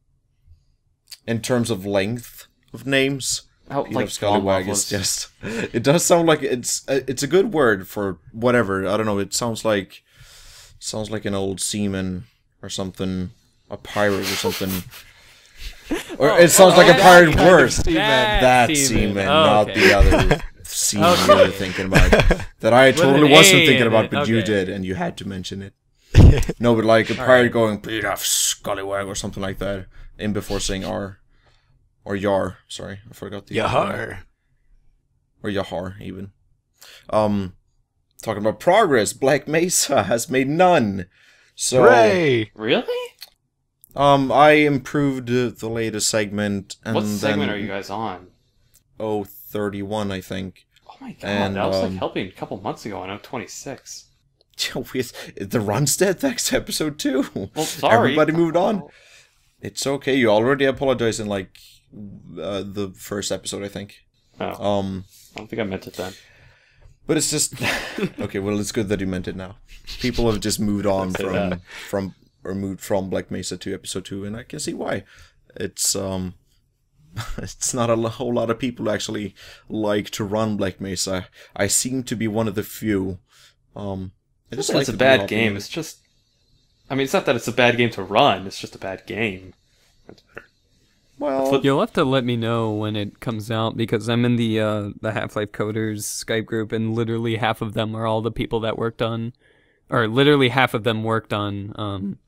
In terms of length of names, Oh, Peter like Scallywag is just... It does sound like it's a good word for whatever. I don't know, it sounds like an old seaman or something, a pirate or something. Or it sounds like a pirate kind of word. seaman. That seaman, not okay. the other seaman you were thinking about. That I totally an wasn't A thinking in about, it, but you okay. did, and you had to mention it. No, but like a pirate right. going, Peter Scallywag or something like that, in before saying R. Or Yar, sorry, I forgot the Yahar. Or Yahar, even. Talking about progress, Black Mesa has made none. So, Hooray! Really? I improved the latest segment, and What then segment are you guys on? 31, I think. Oh my god, And, that was like helping a couple months ago on 26. With the run's dead next episode too. Well, sorry. Everybody moved on. It's okay. You already apologized in like the first episode, I think. Oh, I don't think I meant it then. But it's just okay. Well, it's good that you meant it now. People have just moved on Say that. from Black Mesa to episode 2, and I can see why. It's it's not a whole lot of people who actually like to run Black Mesa. I seem to be one of the few. I just like It's a to bad do game. hopping. It's just, I mean, it's not that it's a bad game to run. It's just a bad game. That's better. Well, You'll have to let me know when it comes out because I'm in the Half-Life Coders Skype group, and literally half of them are all the people that worked on, or literally half of them worked on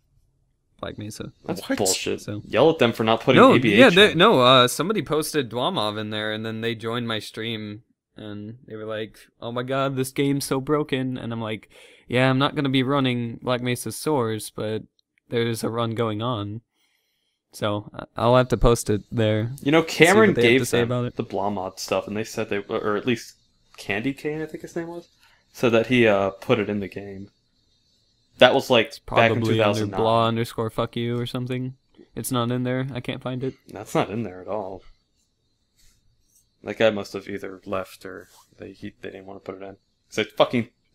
Black Mesa. That's What? bullshit. So- Yell at them for not putting No, ABH yeah, in. somebody posted Dwamov in there, and then they joined my stream, and they were like, "Oh my god, this game's so broken," and I'm like, "Yeah, I'm not gonna be running Black Mesa Source, but there's a run going on." So I'll have to post it there. You know, Cameron what they have gave to say them about it. the Blomod stuff, and they said they, or at least Candy Cane, I think his name was, said that he put it in the game. That was like back in Probably under 2009. blah_fuck you or something. It's not in there. I can't find it. That's not in there at all. That guy must have either left or they didn't want to put it in. So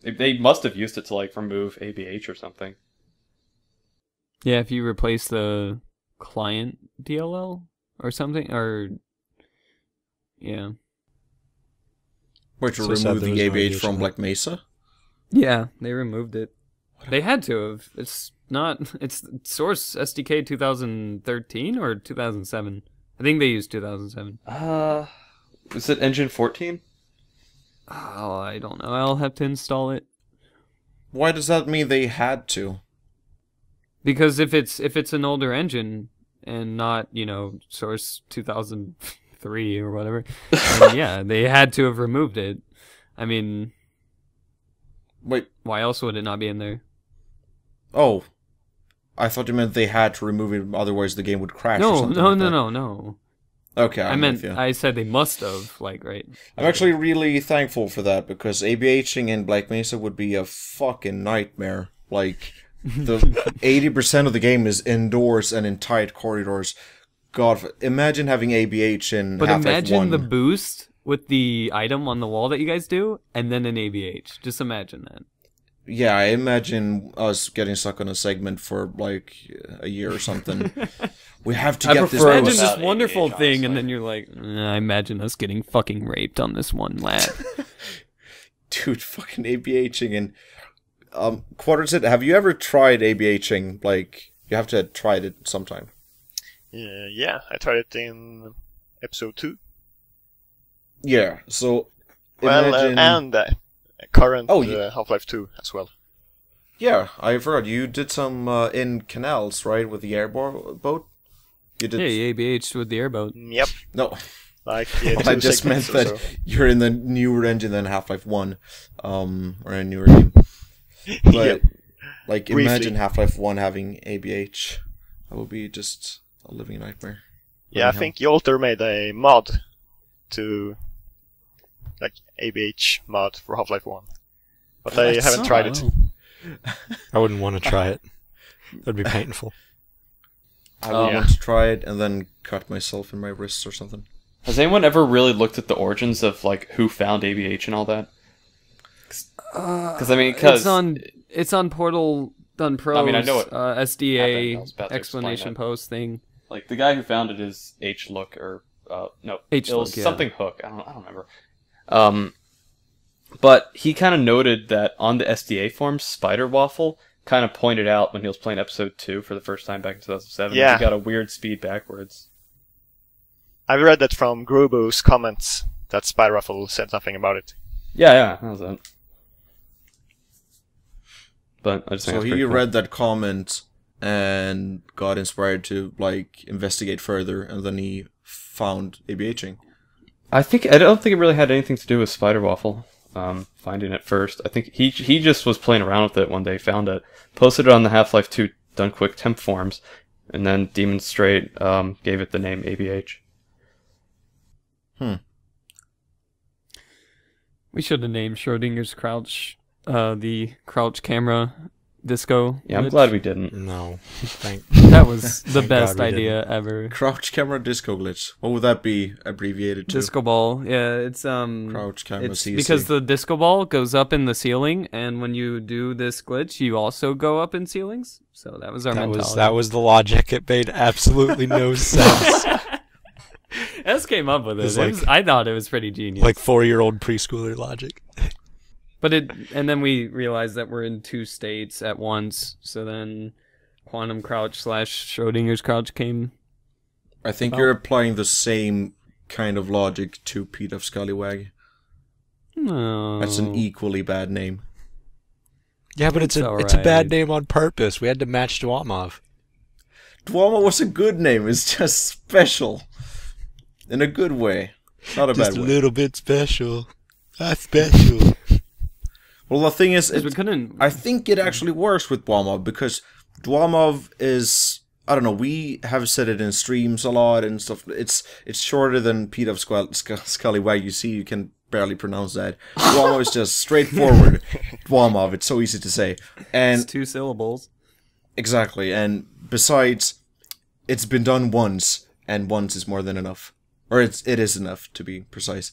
they must have used it to like remove ABH or something. Yeah, if you replace the client DLL or something, or yeah, wait, to So sad remove there the was no ABH ABH from in Black Mesa? yeah, they removed it. They had to have. It's not. It's Source SDK 2013 or 2007. I think they used 2007. Was it Engine 14? Oh, I don't know. I'll have to install it Why does that mean they had to? because if it's an older engine and not Source 2003 or whatever, then yeah, they had to have removed it. I mean, Wait, why else would it not be in there? oh. I thought you meant they had to remove it, otherwise the game would crash or No, something no, like no, that. no. Okay, I I'm meant with you. I said they must have, right? I'm actually really thankful for that, because ABHing in Black Mesa would be a fucking nightmare. Like, the 80% of the game is indoors and in tight corridors. God, imagine having ABH in But Half-Life imagine 1. the boost with the item on the wall that you guys do, and then an ABH. Just imagine that. Yeah, I imagine us getting stuck on a segment for, like, a year or something. We have to I get this prefer imagine boost. this Without wonderful ABH, thing, and honestly. then you're like, I imagine us getting fucking raped on this one lap. Dude, fucking ABHing and... quadrazid, have you ever tried ABHing? Like, you have to have tried it sometime. Yeah, I tried it in episode 2. Yeah, so... Well, imagine... and current Oh, yeah. Half-Life 2 as well. Yeah, I've heard. You did some in canals, right, with the airboat? You did... Yeah, you ABH with the airboat. Yep, No, like I 2 just meant segments or that so. you're in the newer engine than Half-Life 1, or a newer game. But, Yep. like, Briefly. imagine Half-Life 1 having ABH. That would be just a living nightmare. Yeah, I think Yolter made a mod to like ABH mod for Half-Life 1. But I That's haven't tried it. I wouldn't want to try it. That'd be painful. I would Yeah. want to try it and then cut myself in my wrists or something. Has anyone ever really looked at the origins of like who found ABH and all that? Because I mean, It's on Portal Done Pro's I mean, I know it happened. I SDA was about to explain explanation it. post thing. like the guy who found it is HLook or no, it was HLook, yeah. something Hook. I don't remember. But he kind of noted that on the SDA forums, Spider Waffle kind of pointed out when he was playing episode 2 for the first time back in 2007. Yeah. He got a weird speed backwards. I've read that from Grubo's comments that Spyruffle said something about it. Yeah, that was it. But I just think So that's he pretty cool. read that comment and got inspired to, like, investigate further, and then he found ABHing. I don't think it really had anything to do with Spider Waffle. Finding it first. I think he just was playing around with it one day, found it, posted it on the Half-Life 2 Done Quick temp forums, and then Demonstrate gave it the name ABH. We should have named Schrodinger's Crouch the crouch camera disco. Yeah, I'm glitch. glad we didn't. No, That was the Thank best God we idea ever. Crouch camera disco glitch. What would that be abbreviated to? Disco ball. Yeah, it's Crouch camera it's CC. because the disco ball goes up in the ceiling, and when you do this glitch, you also go up in ceilings. So that was our mentality. That was the logic. It made absolutely no sense. S came up with it. It's like- I thought it was pretty genius. Like 4-year-old preschooler logic. But and then we realized that we're in two states at once. So then Quantum Crouch / Schrodinger's Crouch came. I think you're applying the same kind of logic to Pete of Scallywag. No. That's an equally bad name. Yeah, but it's a alright. bad name on purpose. We had to match Dwamov. Dwama was a good name. It's just special. In a good way. Not a Just bad a way. little bit special. That's special. Well, the thing is, 'Cause we couldn't. I think it actually works with Dwamov because Dwamov is, I don't know, we have said it in streams a lot and stuff. It's shorter than Pete of Scallywag. You see, you can barely pronounce that. Dwamov is just straightforward. Dwamov, it's so easy to say. And It's 2 syllables. exactly, and besides, it's been done once, and once is more than enough. Or it is enough, to be precise.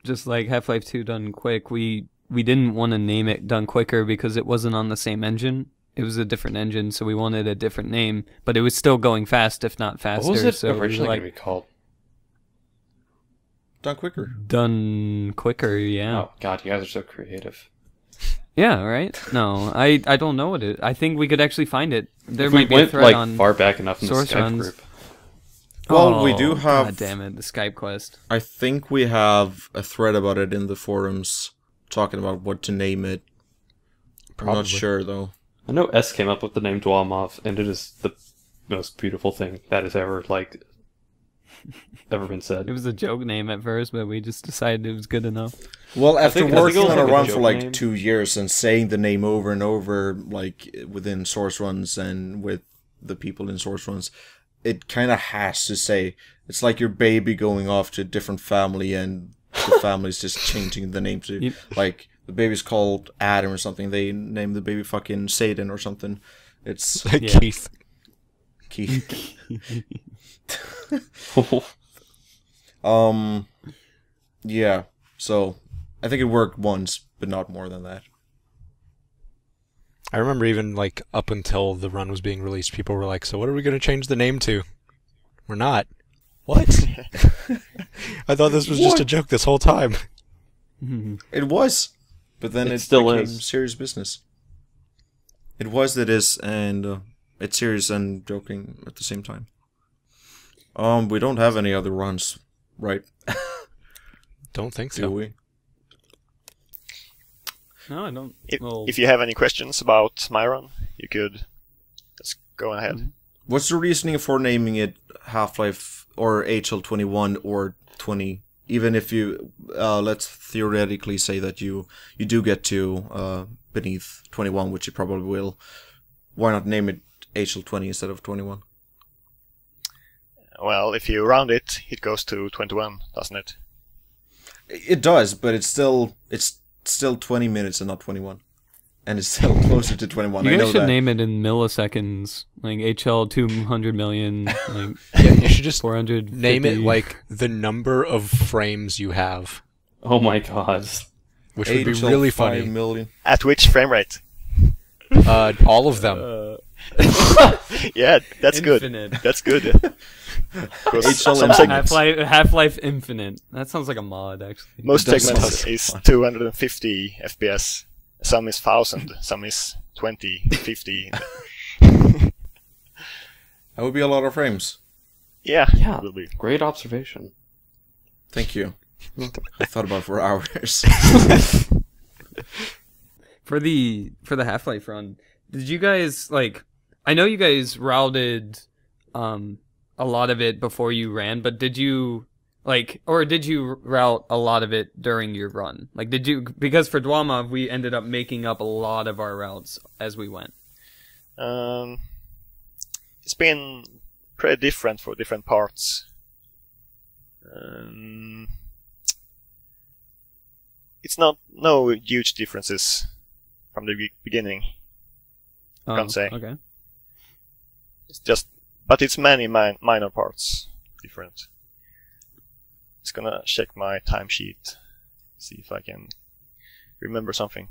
Just like Half-Life 2 Done Quick, we didn't want to name it Done Quicker because it wasn't on the same engine. It was a different engine, so we wanted a different name. But it was still going fast, if not faster. What was it so we were originally like, going to be called? Done quicker. Done Quicker, yeah. Oh, God, you guys are so creative. Yeah, right? No, I don't know what it. I think we could actually find it. There If we might be a went thread like on far back enough in the source Skype runs. group. Well, we do have... God damn it, the Skype quest. I think we have a thread about it in the forums, talking about what to name it. I'm not Probably. sure, though. I know S came up with the name Dwamov, and it is the most beautiful thing that has ever been said. It was a joke name at first, but we just decided it was good enough. Well, after think it working was on a like a run joke for like name. 2 years and saying the name over and over, like within source runs and with the people in source runs, it kind of has to say. It's like your baby going off to a different family and the family's just changing the name to, Yep. like, the baby's called Adam or something. They name the baby fucking Satan or something. It's Yeah. Keith. Keith. Yeah. So, I think it worked once, but not more than that. I remember even like up until the run was being released, people were like, "So what are we going to change the name to?" We're not. What? I thought this was just a joke this whole time. It was, but then It it still became is. serious business. It was, it is, and it's serious and joking at the same time. We don't have any other runs, right? Don't think Do so. we? No, I don't. If you have any questions about my run, you could just go ahead. What's the reasoning for naming it Half-Life or HL21 or 20? Even if you, let's theoretically say that you do get to beneath 21, which you probably will. Why not name it HL20 instead of 21? Well, if you round it, it goes to 21, doesn't it? It does, but it's still 20 minutes and not 21. And it's still closer to 21. You I guys know should that. name it in milliseconds, like HL 200 million, like Yeah, you should just 400. name it like the number of frames you have, Oh my god. which would be HL really 5 funny. million. At which frame rate? All of them. Yeah, that's good. Infinite. That's good. Because HL some Infinite. segments, Half-Life Infinite. That sounds like a mod, actually. most That segments sounds is fun. 250 FPS. Some is 1000, some is 20, 50. That would be a lot of frames. Yeah, Yeah. it will be. Great observation. Thank you. I thought about it for hours. For the Half-Life run, did you guys like? I know you guys routed a lot of it before you ran, but did you or did you route a lot of it during your run? Like, did you? Because for Dwamov, we ended up making up a lot of our routes as we went. It's It's been pretty different for different parts. It's no huge differences from the beginning. I can't say. Okay. It's just, but it's many minor parts different. Just gonna check my timesheet, see if I can remember something.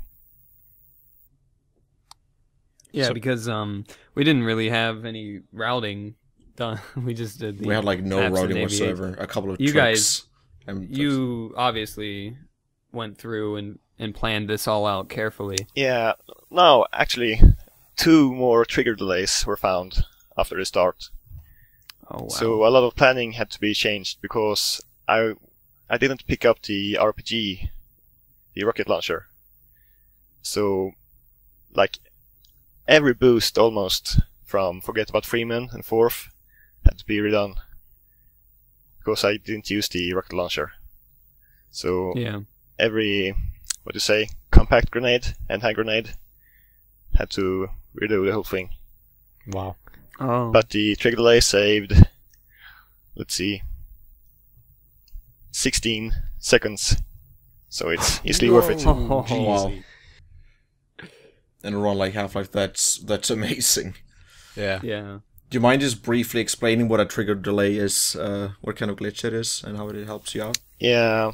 Yeah, So- because we didn't really have any routing done. We just did the We had like no maps and routing ABH. whatsoever. A couple of You tricks. guys- and You obviously went through and planned this all out carefully. Yeah, no, actually, 2 more trigger delays were found after the start. Oh wow. So a lot of planning had to be changed because I didn't pick up the RPG, the rocket launcher. So, like, every boost almost from Forget About Freeman and Forth had to be redone because I didn't use the rocket launcher. So yeah. every, compact grenade and hand grenade had to redo the whole thing. Wow. Oh. But the trigger delay saved, let's see, 16 seconds. So it's easily worth it. Oh, Wow. And a run like Half-Life, that's amazing. Yeah. yeah. Do you mind just briefly explaining what a trigger delay is, what kind of glitch it is, and how it helps you out? Yeah,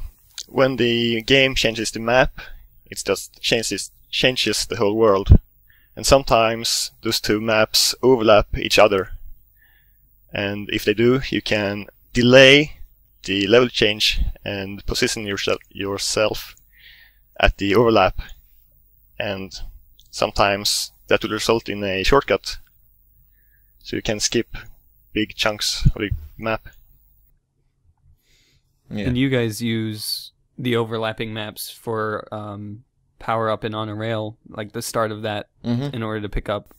when the game changes the map, it just changes the whole world. And sometimes those 2 maps overlap each other. And if they do, you can delay the level change and position yourself at the overlap. And sometimes that will result in a shortcut. So you can skip big chunks of the map. Yeah. And you guys use the overlapping maps for power up and on a rail, like the start of that, Mm-hmm. in order to pick up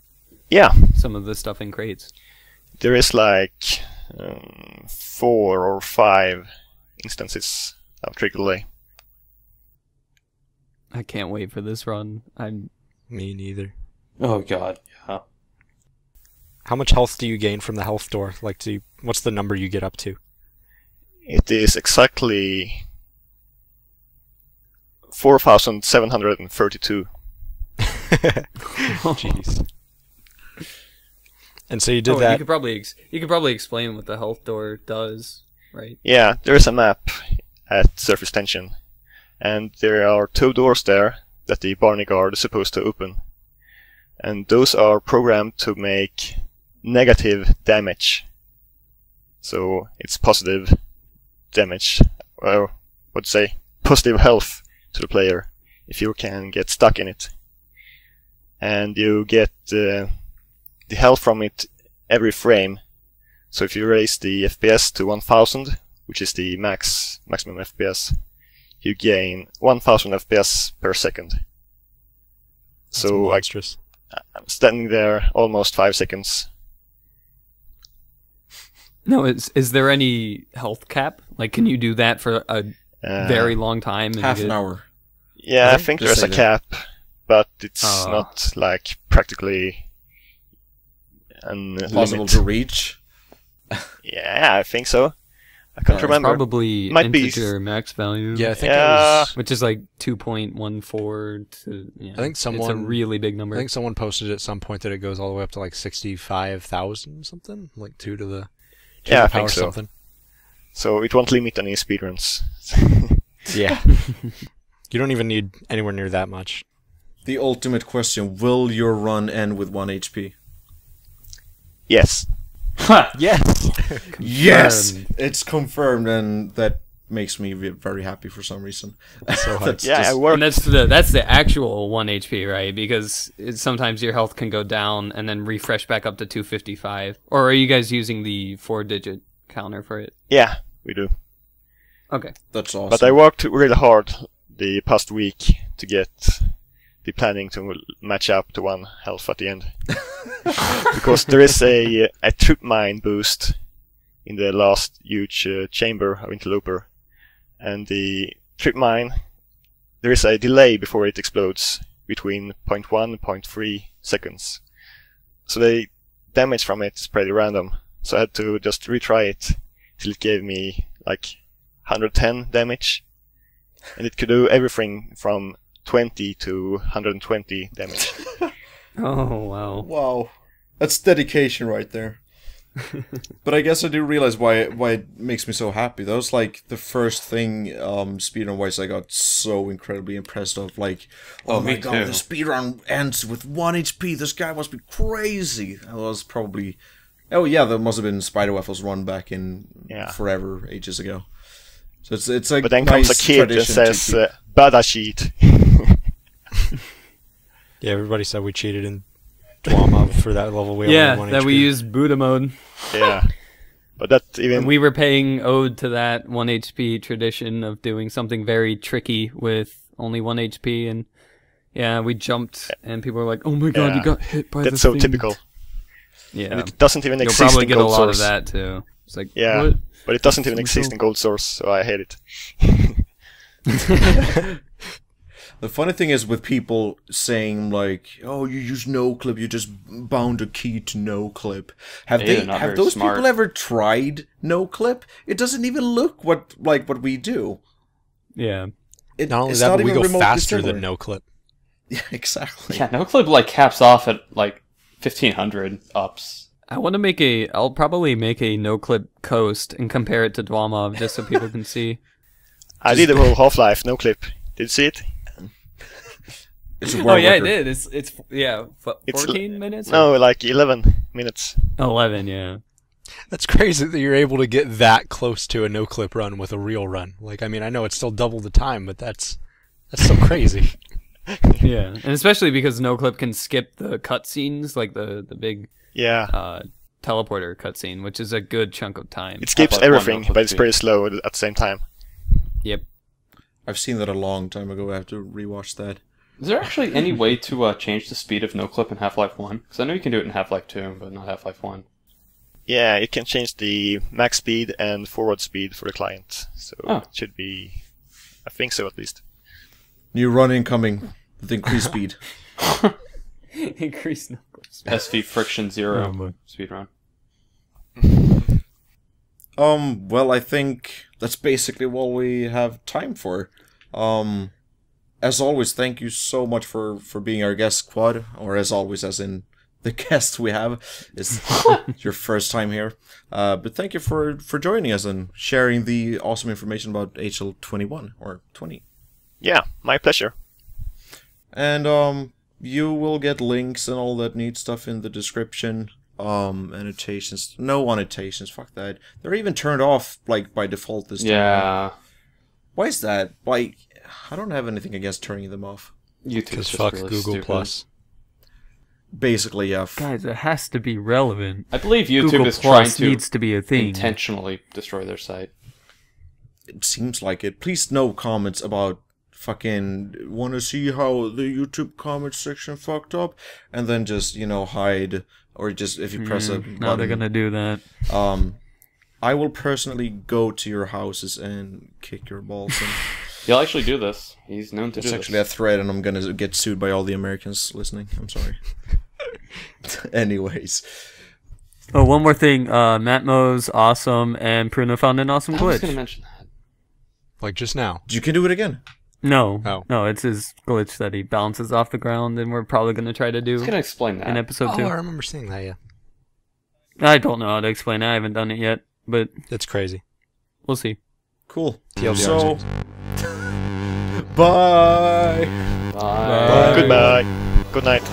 Yeah, some of the stuff in crates. there is like 4 or 5 instances of trigger delay. I can't wait for this run. I'm Me neither. Oh god, yeah. How much health do you gain from the health door? Like, what's the number you get up to? It is exactly 4,732. Jeez. And so you did You that. could probably explain what the health door does, right? Yeah, there is a map at surface tension, and there are 2 doors there that the Barney guard is supposed to open. And those are programmed to make negative damage. So it's positive damage, or positive health to the player if you can get stuck in it. And you get the health from it every frame. So if you raise the FPS to 1000, which is the maximum FPS, you gain 1000 FPS per second. That's So monstrous. I'm standing there almost 5 seconds. No, is there any health cap? Like, can you do that for a very long time? And Half get- an hour. Yeah, I Okay, think just there's a say that. cap, but it's Oh. not like practically Possible limit. to reach. Yeah, I think so. I can't It's remember. Probably Might be- integer max value. Yeah, I think Yeah. it was. Which is like 2.14 to. Yeah, I think it's a someone- really big I number. think someone posted at some point that it goes all the way up to like 65,000 something, like 2 to the Yeah, I power think so. something. So it won't limit any speedruns. Yeah. You don't even need anywhere near that much. The ultimate question, will your run end with 1 HP? Yes. Yes. Yes! Confirmed. It's confirmed, and that makes me very happy for some reason. So hyped. That's Yeah, I just- worked. And that's the actual 1 HP, right? Because sometimes your health can go down and then refresh back up to 255. Or are you guys using the 4-digit counter for it? Yeah, we do. Okay. That's awesome. But I worked really hard the past week to get the planning to match up to 1 health at the end. Because there is a trip mine boost in the last huge chamber of Interloper. And the trip mine, there is a delay before it explodes between 0.1 and 0.3 seconds. So they damage from it is pretty random. So I had to just retry it till it gave me like 110 damage. And it could do everything from 20 to 120 damage. Oh, wow. Wow. That's dedication right there. But I guess I do realize why it makes me so happy. That was like the first thing speedrun-wise I got so incredibly impressed of. Like, oh my god, the speedrun ends with 1 HP. This guy must be crazy. That was probably... Oh yeah, that must have been Spiderwaffle's run back in forever, ages ago. So it's like. But then nice comes a kid and says, "Bada cheat." Yeah, everybody said we cheated in Dwama for that level. We Yeah, only had 1 that HP. we used Buddha mode. Yeah, but that even And we were paying ode to that 1 HP tradition of doing something very tricky with only 1 HP, and yeah, we jumped, and people were like, "Oh my god, you got hit by that's this so thing." typical. Yeah, And it doesn't even you'll exist probably in get a Gold lot Source. of that too. It's like, Yeah, what? but it doesn't even That's exist in Gold Source, so I hate it. The funny thing is with people saying like, "Oh, you use no clip, you just bound a key to no clip." Have Yeah, they're not have very those smart. people ever tried no clip? It doesn't even look like what we do. Yeah. Not only It's that, not but we even go remotely faster similar. than no clip. Yeah, exactly. Yeah, no clip like caps off at like 1500 ups. I want to I'll probably make a no-clip coast and compare it to Dwamov just so people can see. I did the whole Half-Life no clip. Did you see it? It's a Oh world yeah, I record. did. It's 14 minutes? No, like 11 minutes. 11, yeah. That's crazy that you're able to get that close to a no clip run with a real run. Like, I mean, I know it's still double the time, but that's so crazy. Yeah, and especially because no-clip can skip the cutscenes, like the big Yeah, teleporter cutscene, which is a good chunk of time. it skips Half-Life 1 everything, no clip but it's speed. pretty slow at the same time. Yep. I've seen that a long time ago. I have to rewatch that. Is there actually any way to change the speed of no clip in Half-Life 1? Because I know you can do it in Half-Life 2, but not Half-Life 1. Yeah, you can change the max speed and forward speed for the client. So Oh. it should be, I think so at least. New run incoming with increased speed. Increase no-clip. SV friction 0 Oh, boy. speedrun. Well, I think that's basically what we have time for. As always, thank you so much for being our guest, Quad, or as always, as in the guest we have. It's your first time here. But thank you for joining us and sharing the awesome information about HL21, or 20. Yeah, my pleasure. And, you will get links and all that neat stuff in the description. Annotations. No annotations, fuck that. They're even turned off, like, by default this time. Yeah. Why is that? Like, I don't have anything against turning them off. YouTube Because is just fuck really Google stupid. Plus. Basically, yeah. Guys, it has to be relevant. I believe YouTube Google is trying Plus to needs to be a thing. intentionally destroy their site. It seems like it. Please no comments about fucking wanna see how the YouTube comment section fucked up, and then just, hide, or just if you press a button. Now they're gonna do that. I will personally go to your houses and kick your balls in. He'll actually do this. He's known to It's do actually a this. threat, and I'm gonna get sued by all the Americans listening. I'm sorry. Anyways. Oh, one more thing. Matmo's awesome, and Pruno found an awesome I was glitch. going to mention that. Like just now. You can do it again. No, Oh. no, it's his glitch that he bounces off the ground, and we're probably gonna try to I do was going to explain that. in episode Oh, 2. I remember seeing that, yeah. I don't know how to explain it. I haven't done it yet, but That's crazy. we'll see. Cool. TLDR. So, bye. Bye. Goodbye. Good night.